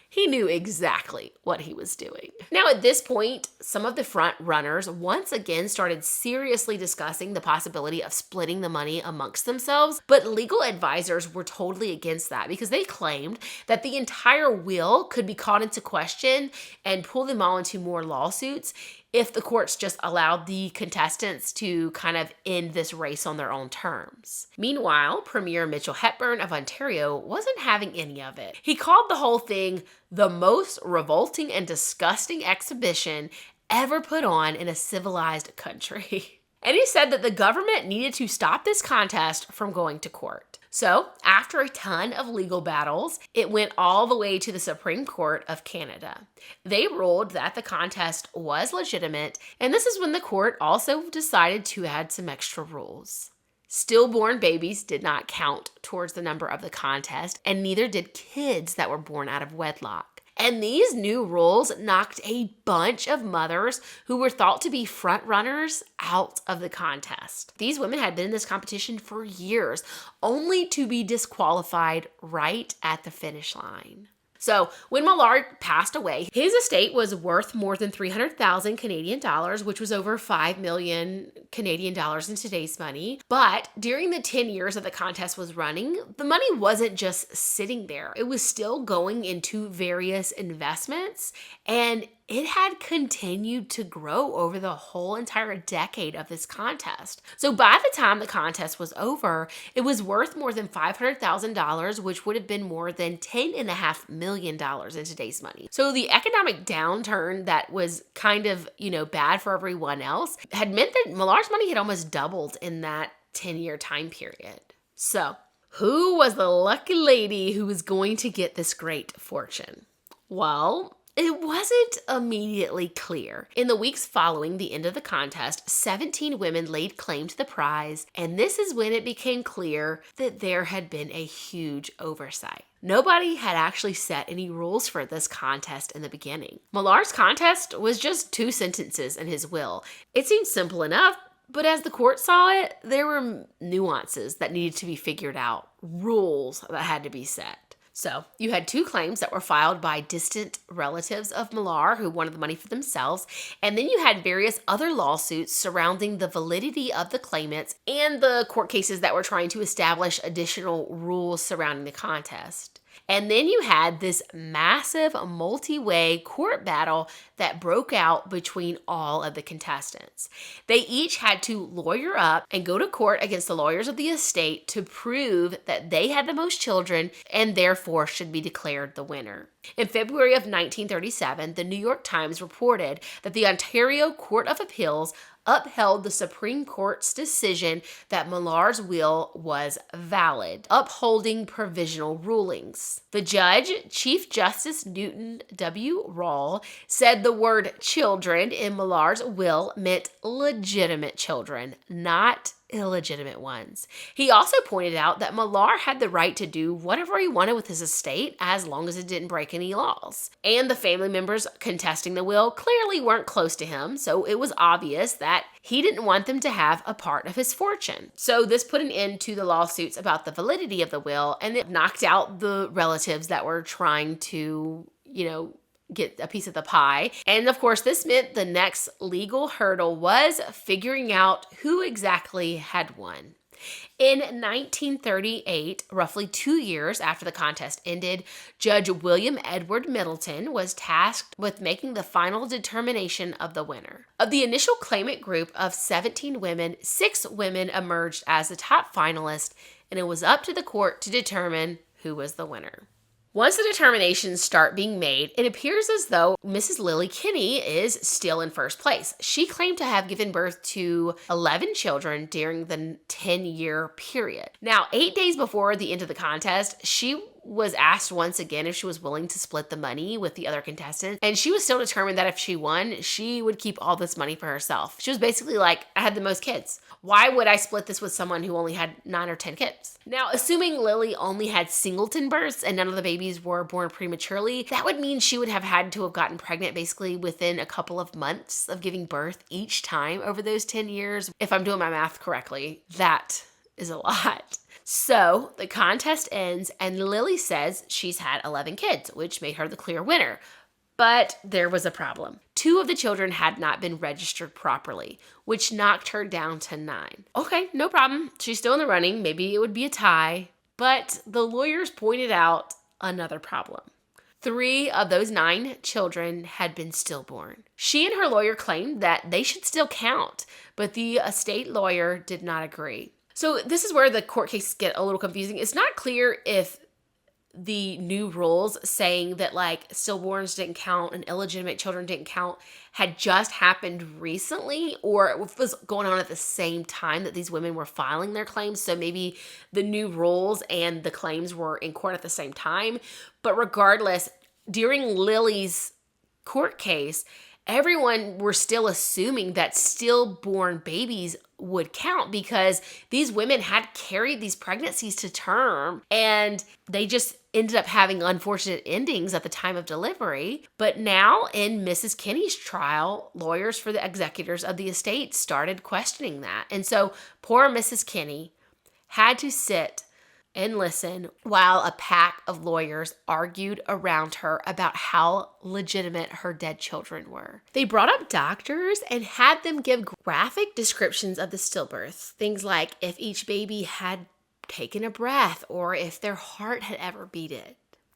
He knew exactly what he was doing. Now, at this point, some of the front runners once again started seriously discussing the possibility of splitting the money amongst themselves, but legal advisors were totally against that because they claimed that the entire will could be called into question and pull them all into more lawsuits if the courts just allowed the contestants to kind of end this race on their own terms. Meanwhile, Premier Mitchell Hepburn of Ontario wasn't having any of it. He called the whole thing the most revolting and disgusting exhibition ever put on in a civilized country. And he said that the government needed to stop this contest from going to court. So, after a ton of legal battles, it went all the way to the Supreme Court of Canada. They ruled that the contest was legitimate, and this is when the court also decided to add some extra rules. Stillborn babies did not count towards the number of the contest, and neither did kids that were born out of wedlock. And these new rules knocked a bunch of mothers who were thought to be front runners out of the contest. These women had been in this competition for years, only to be disqualified right at the finish line. So when Millar passed away, his estate was worth more than 300,000 Canadian dollars, which was over 5 million Canadian dollars in today's money. But during the 10 years that the contest was running, the money wasn't just sitting there. It was still going into various investments, and it had continued to grow over the whole entire decade of this contest. So by the time the contest was over, it was worth more than $500,000, which would have been more than $10.5 million in today's money. So the economic downturn that was kind of, bad for everyone else had meant that Millar's money had almost doubled in that 10-year time period. So who was the lucky lady who was going to get this great fortune? Well, it wasn't immediately clear. In the weeks following the end of the contest, 17 women laid claim to the prize, and this is when it became clear that there had been a huge oversight. Nobody had actually set any rules for this contest in the beginning. Millar's contest was just 2 sentences in his will. It seemed simple enough, but as the court saw it, there were nuances that needed to be figured out, rules that had to be set. So you had 2 claims that were filed by distant relatives of Millar who wanted the money for themselves, and then you had various other lawsuits surrounding the validity of the claimants and the court cases that were trying to establish additional rules surrounding the contest. And then you had this massive multi-way court battle that broke out between all of the contestants. They each had to lawyer up and go to court against the lawyers of the estate to prove that they had the most children and therefore should be declared the winner. In February of 1937, the New York Times reported that the Ontario Court of Appeals upheld the Supreme Court's decision that Millar's will was valid, upholding provisional rulings. The judge, Chief Justice Newton W. Rawle, said the word children in Millar's will meant legitimate children, not illegitimate ones. He also pointed out that Millar had the right to do whatever he wanted with his estate as long as it didn't break any laws. And the family members contesting the will clearly weren't close to him, so it was obvious that he didn't want them to have a part of his fortune. So this put an end to the lawsuits about the validity of the will, and it knocked out the relatives that were trying to, get a piece of the pie. And of course, this meant the next legal hurdle was figuring out who exactly had won. In 1938, roughly 2 years after the contest ended, Judge William Edward Middleton was tasked with making the final determination of the winner. Of the initial claimant group of 17 women, 6 women emerged as the top finalists, and it was up to the court to determine who was the winner. Once the determinations start being made, it appears as though Mrs. Lillian Kenny is still in first place. She claimed to have given birth to 11 children during the 10-year period. Now, 8 days before the end of the contest, she was asked once again if she was willing to split the money with the other contestants, and she was still determined that if she won, she would keep all this money for herself. She was basically like, I had the most kids. Why would I split this with someone who only had 9 or 10 kids? Now, assuming Lily only had singleton births and none of the babies were born prematurely, that would mean she would have had to have gotten pregnant basically within a couple of months of giving birth each time over those 10 years. If I'm doing my math correctly, that is a lot. So the contest ends and Lily says she's had 11 kids, which made her the clear winner. But there was a problem. 2 of the children had not been registered properly, which knocked her down to 9. Okay, no problem. She's still in the running. Maybe it would be a tie. But the lawyers pointed out another problem. 3 of those 9 children had been stillborn. She and her lawyer claimed that they should still count, but the estate lawyer did not agree. So this is where the court cases get a little confusing. It's not clear if the new rules saying that stillborns didn't count and illegitimate children didn't count had just happened recently, or it was going on at the same time that these women were filing their claims. So maybe the new rules and the claims were in court at the same time. But regardless, during Lily's court case, everyone were still assuming that stillborn babies would count because these women had carried these pregnancies to term and they just ended up having unfortunate endings at the time of delivery. But now in Mrs. Kenny's trial, lawyers for the executors of the estate started questioning that. And so poor Mrs. Kenny had to sit and listen while a pack of lawyers argued around her about how legitimate her dead children were. They brought up doctors and had them give graphic descriptions of the stillbirths. Things like if each baby had taken a breath or if their heart had ever beaten.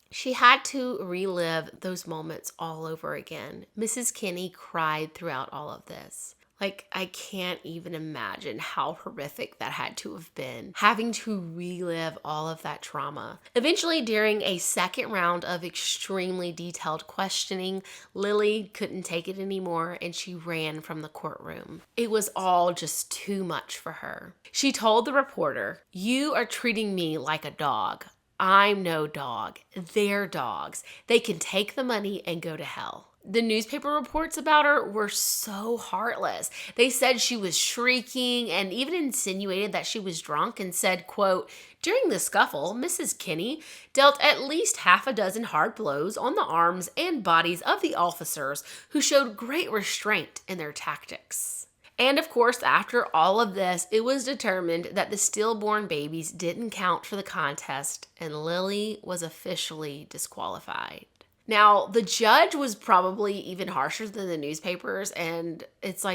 She had to relive those moments all over again. Mrs. Kenny cried throughout all of this. I can't even imagine how horrific that had to have been, having to relive all of that trauma. Eventually, during a second round of extremely detailed questioning, Lily couldn't take it anymore and she ran from the courtroom. It was all just too much for her. She told the reporter, "You are treating me like a dog. I'm no dog. They're dogs. They can take the money and go to hell." The newspaper reports about her were so heartless. They said she was shrieking and even insinuated that she was drunk and said, quote, "During the scuffle, Mrs. Kenny dealt at least half a dozen hard blows on the arms and bodies of the officers who showed great restraint in their tactics." And of course, after all of this, it was determined that the stillborn babies didn't count for the contest and Lily was officially disqualified. Now, the judge was probably even harsher than the newspapers, and it's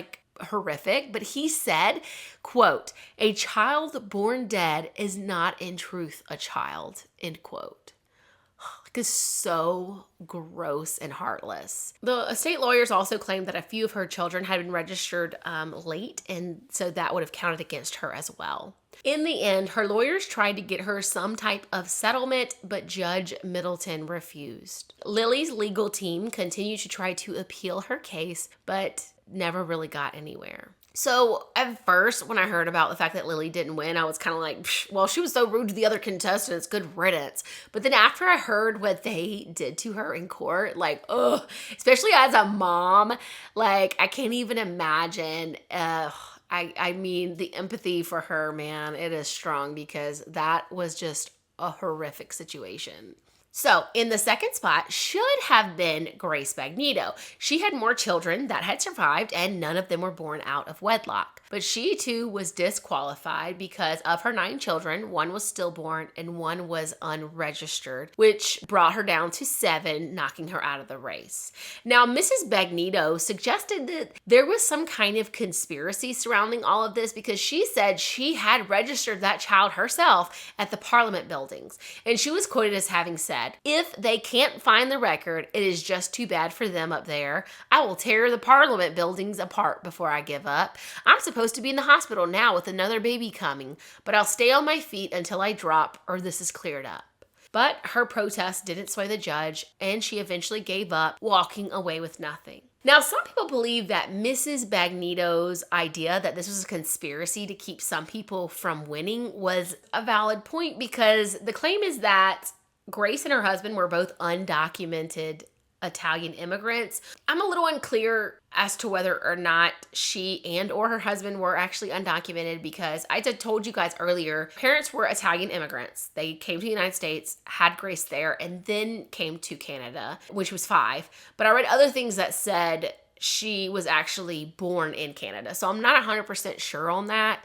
horrific, but he said, quote, "A child born dead is not in truth a child," end quote. Is so gross and heartless. The estate lawyers also claimed that a few of her children had been registered late, and so that would have counted against her as well. In the end, her lawyers tried to get her some type of settlement, but Judge Middleton refused. Lily's legal team continued to try to appeal her case, but never really got anywhere. So at first, when I heard about the fact that Lily didn't win, I was kind of like, "Psh, well, she was so rude to the other contestants, good riddance." But then after I heard what they did to her in court, like, ugh, especially as a mom, like, I can't even imagine. I mean, the empathy for her, man, it is strong because that was just a horrific situation. So, in the second spot should have been Grace Bagnato. She had more children that had survived, and none of them were born out of wedlock. But she too was disqualified because of her 9 children, 1 was stillborn and 1 was unregistered, which brought her down to 7, knocking her out of the race. Now, Mrs. Bagnato suggested that there was some kind of conspiracy surrounding all of this because she said she had registered that child herself at the Parliament buildings. And she was quoted as having said, "If they can't find the record, it is just too bad for them up there. I will tear the Parliament buildings apart before I give up. I'm supposed to be in the hospital now with another baby coming, but I'll stay on my feet until I drop or this is cleared up." But her protest didn't sway the judge, and she eventually gave up, walking away with nothing. Now, some people believe that Mrs. Bagnato's idea that this was a conspiracy to keep some people from winning was a valid point because the claim is that Grace and her husband were both undocumented Italian immigrants. I'm a little unclear as to whether or not she and or her husband were actually undocumented because I told you guys earlier, parents were Italian immigrants. They came to the United States, had Grace there, and then came to Canada, which was 5. But I read other things that said she was actually born in Canada. So I'm not 100% sure on that.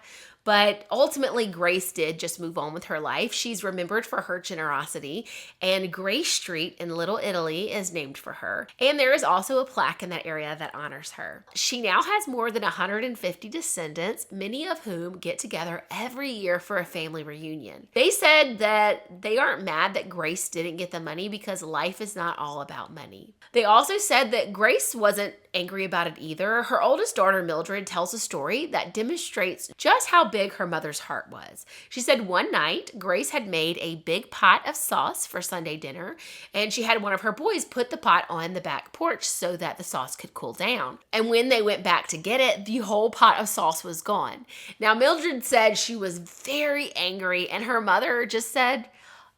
But ultimately, Grace did just move on with her life. She's remembered for her generosity, and Grace Street in Little Italy is named for her. And there is also a plaque in that area that honors her. She now has more than 150 descendants, many of whom get together every year for a family reunion. They said that they aren't mad that Grace didn't get the money because life is not all about money. They also said that Grace wasn't angry about it either. Her oldest daughter, Mildred, tells a story that demonstrates just how big her mother's heart was. She said one night, Grace had made a big pot of sauce for Sunday dinner, and she had one of her boys put the pot on the back porch so that the sauce could cool down. And when they went back to get it, the whole pot of sauce was gone. Now, Mildred said she was very angry, and her mother just said,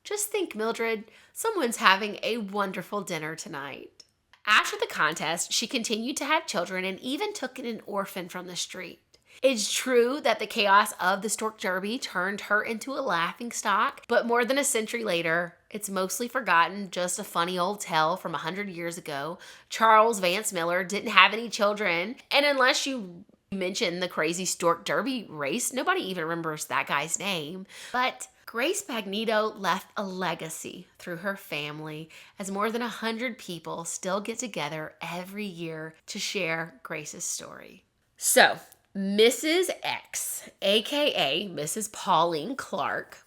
"Just think, Mildred, someone's having a wonderful dinner tonight." After the contest, she continued to have children and even took in an orphan from the street. It's true that the chaos of the Stork Derby turned her into a laughingstock, but more than a century later, it's mostly forgotten, just a funny old tale from 100 years ago. Charles Vance Millar didn't have any children, and unless you mention the crazy Stork Derby race, nobody even remembers that guy's name. But Grace Bagnato left a legacy through her family as more than 100 people still get together every year to share Grace's story. So, Mrs. X, aka Mrs. Pauline Clarke,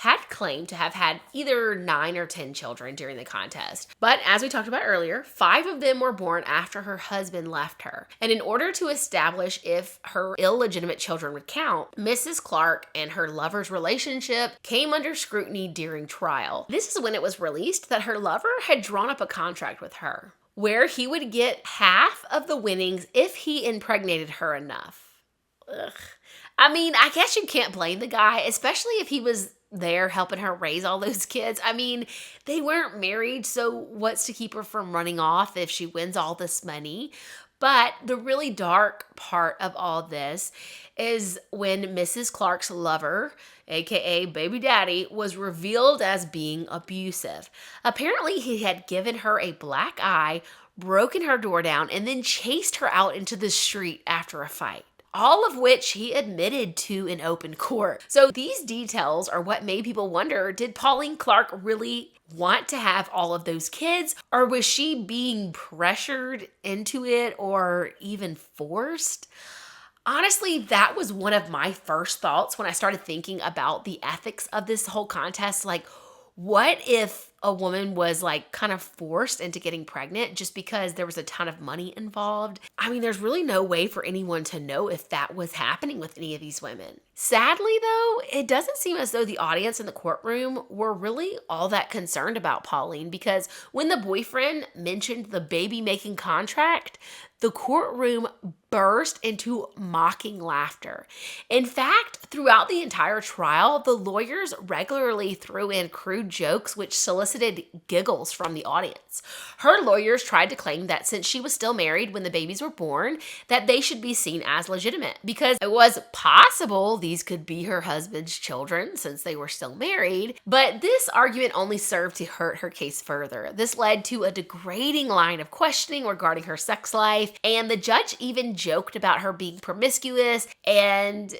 had claimed to have had either 9 or 10 children during the contest. But as we talked about earlier, 5 of them were born after her husband left her. And in order to establish if her illegitimate children would count, Mrs. Clarke and her lover's relationship came under scrutiny during trial. This is when it was released that her lover had drawn up a contract with her, where he would get half of the winnings if he impregnated her enough. Ugh. I mean, I guess you can't blame the guy, especially if he was there helping her raise all those kids. I mean, they weren't married, so what's to keep her from running off if she wins all this money? But the really dark part of all this is when Mrs. Clarke's lover, aka baby daddy, was revealed as being abusive. Apparently, he had given her a black eye, broken her door down, and then chased her out into the street after a fight. All of which he admitted to in open court. So these details are what made people wonder, did Pauline Clarke really want to have all of those kids? Or was she being pressured into it or even forced? Honestly, that was one of my first thoughts when I started thinking about the ethics of this whole contest. Like, what if a woman was like kind of forced into getting pregnant just because there was a ton of money involved. I mean, there's really no way for anyone to know if that was happening with any of these women. Sadly, though, it doesn't seem as though the audience in the courtroom were really all that concerned about Pauline, because when the boyfriend mentioned the baby-making contract, the courtroom burst into mocking laughter. In fact, throughout the entire trial, the lawyers regularly threw in crude jokes which solicited giggles from the audience. Her lawyers tried to claim that since she was still married when the babies were born, that they should be seen as legitimate, because it was possible these could be her husband's children since they were still married. But this argument only served to hurt her case further. This led to a degrading line of questioning regarding her sex life, and the judge even joked about her being promiscuous, and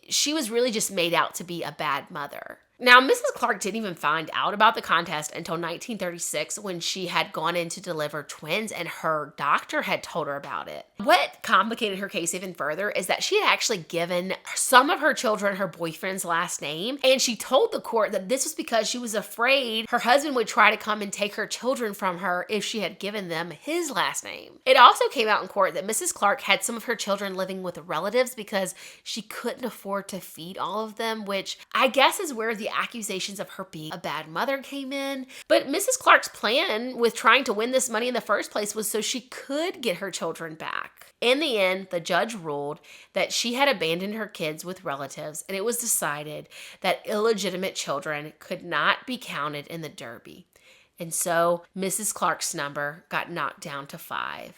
she was really just made out to be a bad mother. Now, Mrs. Clarke didn't even find out about the contest until 1936, when she had gone in to deliver twins and her doctor had told her about it. What complicated her case even further is that she had actually given some of her children her boyfriend's last name, and she told the court that this was because she was afraid her husband would try to come and take her children from her if she had given them his last name. It also came out in court that Mrs. Clarke had some of her children living with relatives because she couldn't afford to feed all of them, which I guess is where the accusations of her being a bad mother came in. But Mrs. Clarke's plan with trying to win this money in the first place was so she could get her children back. In the end, the judge ruled that she had abandoned her kids with relatives, and it was decided that illegitimate children could not be counted in the Derby. And so Mrs. Clarke's number got knocked down to 5.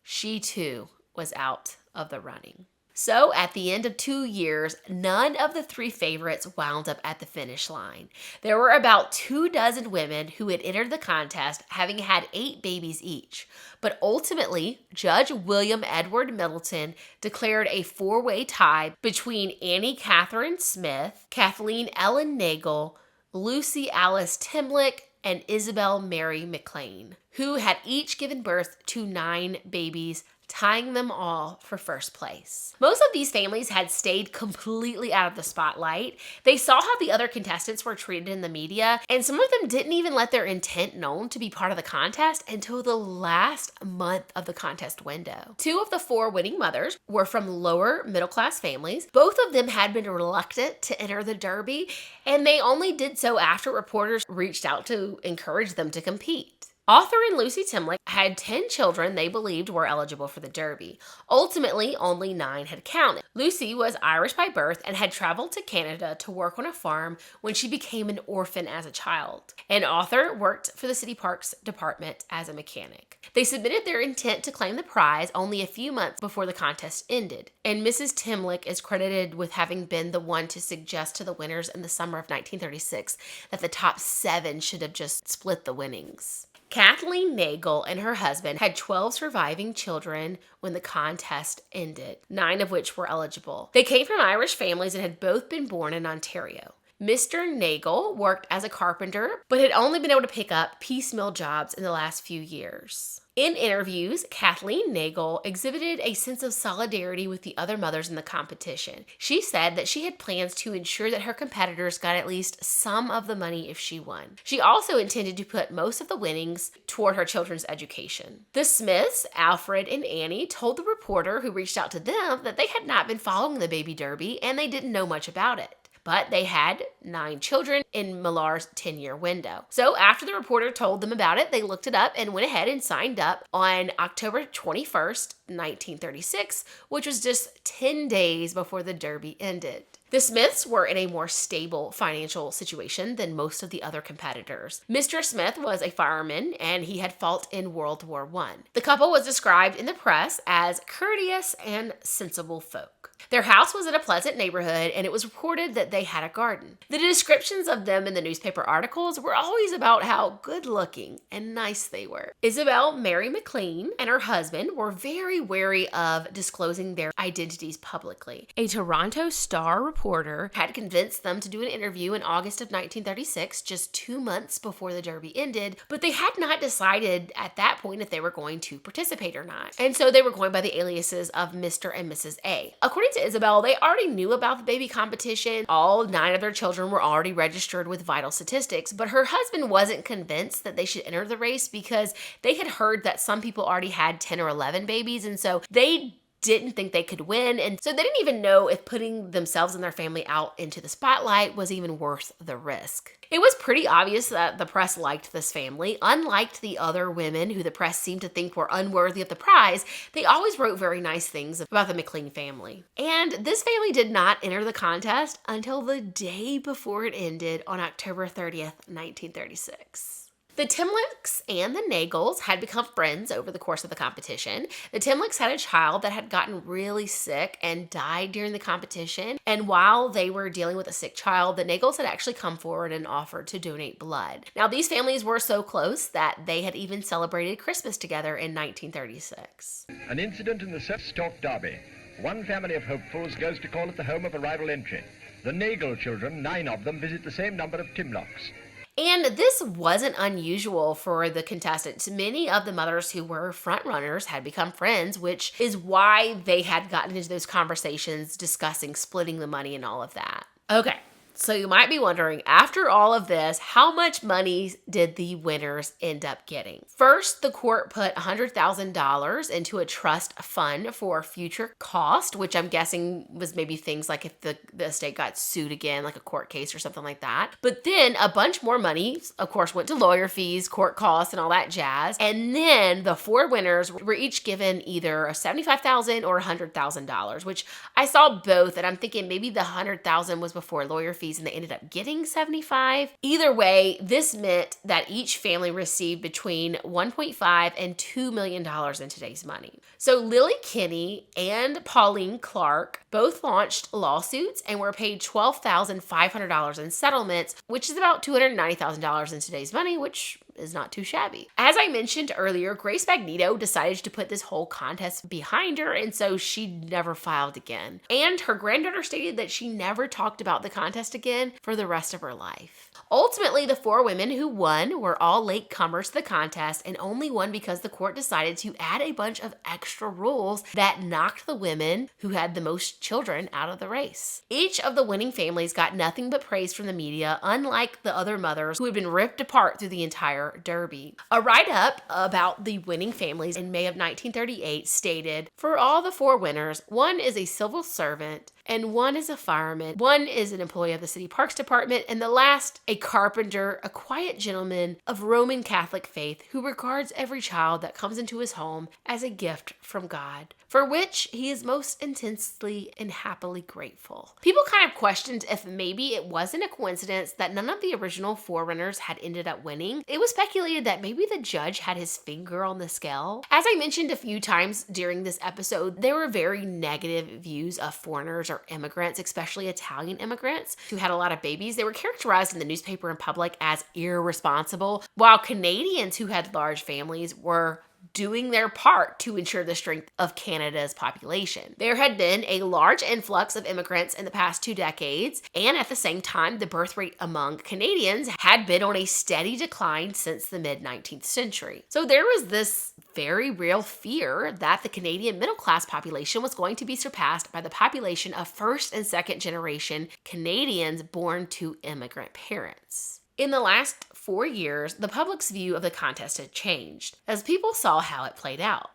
She too was out of the running. So at the end of 2 years, none of the 3 favorites wound up at the finish line. There were about 24 women who had entered the contest, having had 8 babies each. But ultimately, Judge William Edward Middleton declared a 4-way tie between Annie Catherine Smith, Kathleen Ellen Nagel, Lucy Alice Timlick, and Isabel Mary McLean, who had each given birth to 9 babies, tying them all for first place. Most of these families had stayed completely out of the spotlight. They saw how the other contestants were treated in the media, and some of them didn't even let their intent known to be part of the contest until the last month of the contest window. 2 of the 4 winning mothers were from lower middle-class families. Both of them had been reluctant to enter the Derby, and they only did so after reporters reached out to encourage them to compete. Arthur and Lucy Timlick had 10 children they believed were eligible for the Derby. Ultimately, only 9 had counted. Lucy was Irish by birth and had traveled to Canada to work on a farm when she became an orphan as a child. And Arthur worked for the City Parks Department as a mechanic. They submitted their intent to claim the prize only a few months before the contest ended. And Mrs. Timlick is credited with having been the one to suggest to the winners in the summer of 1936 that the top 7 should have just split the winnings. Kathleen Nagel and her husband had 12 surviving children when the contest ended, 9 of which were eligible. They came from Irish families and had both been born in Ontario. Mr. Nagel worked as a carpenter, but had only been able to pick up piecemeal jobs in the last few years. In interviews, Kathleen Nagel exhibited a sense of solidarity with the other mothers in the competition. She said that she had plans to ensure that her competitors got at least some of the money if she won. She also intended to put most of the winnings toward her children's education. The Smiths, Alfred and Annie, told the reporter who reached out to them that they had not been following the baby derby and they didn't know much about it. But they had 9 children in Millar's 10-year window. So after the reporter told them about it, they looked it up and went ahead and signed up on October 21st, 1936, which was just 10 days before the Derby ended. The Smiths were in a more stable financial situation than most of the other competitors. Mr. Smith was a fireman and he had fought in World War I. The couple was described in the press as courteous and sensible folk. Their house was in a pleasant neighborhood and it was reported that they had a garden. The descriptions of them in the newspaper articles were always about how good looking and nice they were. Isabel Mary McLean and her husband were very wary of disclosing their identities publicly. A Toronto Star reporter had convinced them to do an interview in August of 1936, just 2 months before the Derby ended, but they had not decided at that point if they were going to participate or not. And so they were going by the aliases of Mr. and Mrs. A. According to Isabel, they already knew about the baby competition. All 9 of their children were already registered with vital statistics, but her husband wasn't convinced that they should enter the race because they had heard that some people already had 10 or 11 babies, and so they didn't think they could win, and so they didn't even know if putting themselves and their family out into the spotlight was even worth the risk. It was pretty obvious that the press liked this family. Unlike the other women who the press seemed to think were unworthy of the prize, they always wrote very nice things about the McLean family. And this family did not enter the contest until the day before it ended on October 30th, 1936. The Timlicks and the Nagels had become friends over the course of the competition. The Timlicks had a child that had gotten really sick and died during the competition. And while they were dealing with a sick child, the Nagels had actually come forward and offered to donate blood. Now, these families were so close that they had even celebrated Christmas together in 1936. An incident in the Great Stork Derby. One family of hopefuls goes to call at the home of a rival entry. The Nagel children, 9 of them, visit the same number of Timlocks. And this wasn't unusual for the contestants. Many of the mothers who were front runners had become friends, which is why they had gotten into those conversations discussing splitting the money and all of that. Okay. So you might be wondering, after all of this, how much money did the winners end up getting? First, the court put $100,000 into a trust fund for future cost, which I'm guessing was maybe things like if the estate got sued again, like a court case or something like that. But then a bunch more money, of course, went to lawyer fees, court costs, and all that jazz. And then the 4 winners were each given either $75,000 or $100,000, which I saw both, and I'm thinking maybe the $100,000 was before lawyer fees and they ended up getting 75. Either way, this meant that each family received between $1.5 and $2 million in today's money. So Lillian Kenny and Pauline Clarke both launched lawsuits and were paid $12,500 in settlements, which is about $290,000 in today's money, which is not too shabby. As I mentioned earlier, Grace Bagnato decided to put this whole contest behind her, and so she never filed again. And her granddaughter stated that she never talked about the contest again for the rest of her life. Ultimately, the 4 women who won were all latecomers to the contest and only won because the court decided to add a bunch of extra rules that knocked the women who had the most children out of the race. Each of the winning families got nothing but praise from the media, unlike the other mothers who had been ripped apart through the entire Derby. A write-up about the winning families in May of 1938 stated, "For all the 4 winners, one is a civil servant, and one is a fireman, one is an employee of the city parks department, and the last a carpenter, a quiet gentleman of Roman Catholic faith who regards every child that comes into his home as a gift from God, for which he is most intensely and happily grateful." People kind of questioned if maybe it wasn't a coincidence that none of the original 4 runners had ended up winning. It was speculated that maybe the judge had his finger on the scale. As I mentioned a few times during this episode, there were very negative views of foreigners or immigrants, especially Italian immigrants who had a lot of babies. They were characterized in the newspaper and public as irresponsible, while Canadians who had large families were doing their part to ensure the strength of Canada's population. There had been a large influx of immigrants in the past 2 decades, and at the same time, the birth rate among Canadians had been on a steady decline since the mid-19th century. So there was this very real fear that the Canadian middle-class population was going to be surpassed by the population of first and second generation Canadians born to immigrant parents. In the last 4 years, the public's view of the contest had changed as people saw how it played out.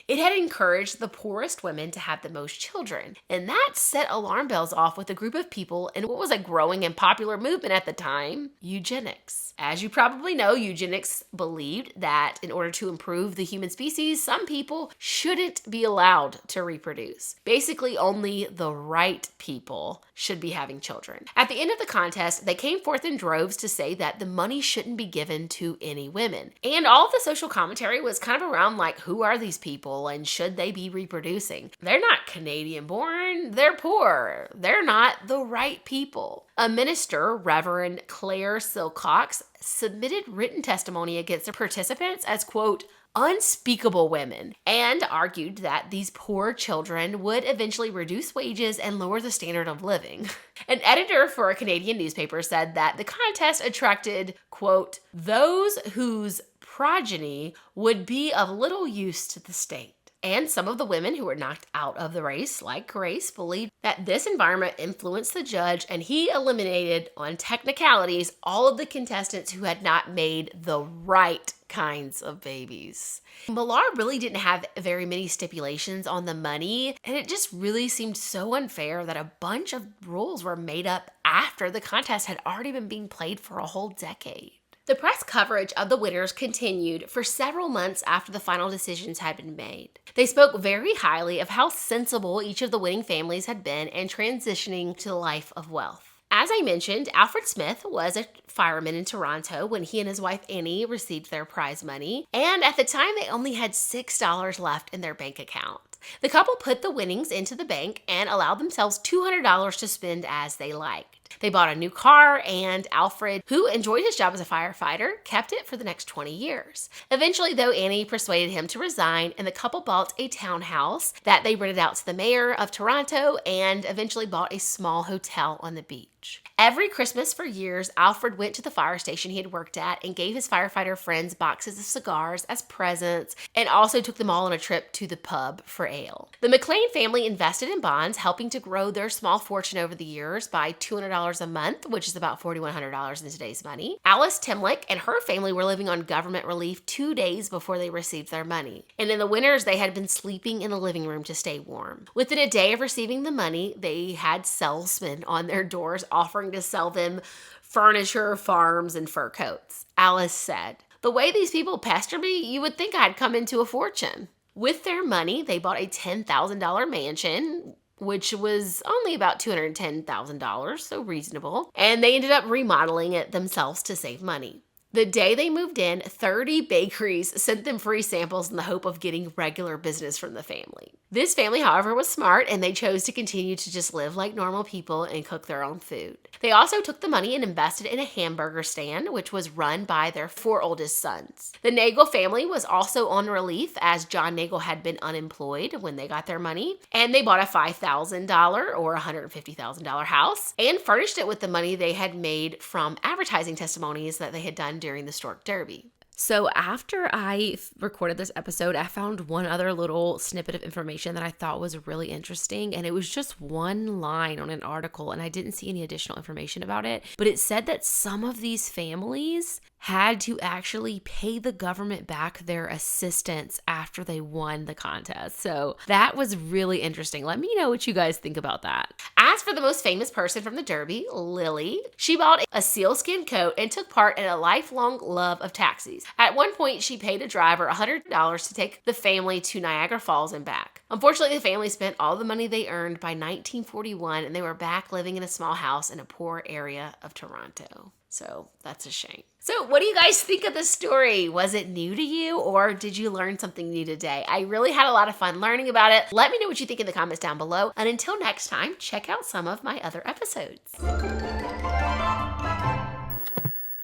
It had encouraged the poorest women to have the most children, and that set alarm bells off with a group of people in what was a growing and popular movement at the time, eugenics. As you probably know, eugenics believed that in order to improve the human species, some people shouldn't be allowed to reproduce. Basically, only the right people should be having children. At the end of the contest, they came forth in droves to say that the money shouldn't be given to any women. And all of the social commentary was kind of around like, who are these people and should they be reproducing? They're not Canadian born, they're poor, they're not the right people. A minister, Reverend Claire Silcox, submitted written testimony against the participants as, quote, unspeakable women, and argued that these poor children would eventually reduce wages and lower the standard of living. An editor for a Canadian newspaper said that the contest attracted, quote, those whose progeny would be of little use to the state. And some of the women who were knocked out of the race, like Grace, believed that this environment influenced the judge, and he eliminated, on technicalities, all of the contestants who had not made the right kinds of babies. Millar really didn't have very many stipulations on the money, and it just really seemed so unfair that a bunch of rules were made up after the contest had already been being played for a whole decade. The press coverage of the winners continued for several months after the final decisions had been made. They spoke very highly of how sensible each of the winning families had been in transitioning to the life of wealth. As I mentioned, Alfred Smith was a fireman in Toronto when he and his wife Annie received their prize money, and at the time they only had $6 left in their bank account. The couple put the winnings into the bank and allowed themselves $200 to spend as they liked. They bought a new car, and Alfred, who enjoyed his job as a firefighter, kept it for the next 20 years. Eventually, though, Annie persuaded him to resign, and the couple bought a townhouse that they rented out to the mayor of Toronto and eventually bought a small hotel on the beach. Every Christmas for years, Alfred went to the fire station he had worked at and gave his firefighter friends boxes of cigars as presents, and also took them all on a trip to the pub for ale. The McLean family invested in bonds, helping to grow their small fortune over the years by $200 a month, which is about $4,100 in today's money. Alice Timlick and her family were living on government relief 2 days before they received their money. And in the winters, they had been sleeping in the living room to stay warm. Within a day of receiving the money, they had salesmen on their doors offering to sell them furniture, farms, and fur coats. Alice said, "The way these people pester me, you would think I'd come into a fortune." With their money, they bought a $10,000 mansion, which was only about $210,000, so reasonable, and they ended up remodeling it themselves to save money. The day they moved in, 30 bakeries sent them free samples in the hope of getting regular business from the family. This family, however, was smart, and they chose to continue to just live like normal people and cook their own food. They also took the money and invested in a hamburger stand, which was run by their 4 oldest sons. The Nagel family was also on relief, as John Nagel had been unemployed when they got their money, and they bought a $5,000 or $150,000 house and furnished it with the money they had made from advertising testimonies that they had done during the Stork Derby. So after I recorded this episode, I found one other little snippet of information that I thought was really interesting, and it was just one line on an article, and I didn't see any additional information about it, but it said that some of these families had to actually pay the government back their assistance after they won the contest. So that was really interesting. Let me know what you guys think about that. As for the most famous person from the Derby, Lily, she bought a sealskin coat and took part in a lifelong love of taxis. At one point, she paid a driver $100 to take the family to Niagara Falls and back. Unfortunately, the family spent all the money they earned by 1941, and they were back living in a small house in a poor area of Toronto. So that's a shame. So what do you guys think of this story? Was it new to you, or did you learn something new today? I really had a lot of fun learning about it. Let me know what you think in the comments down below. And until next time, check out some of my other episodes.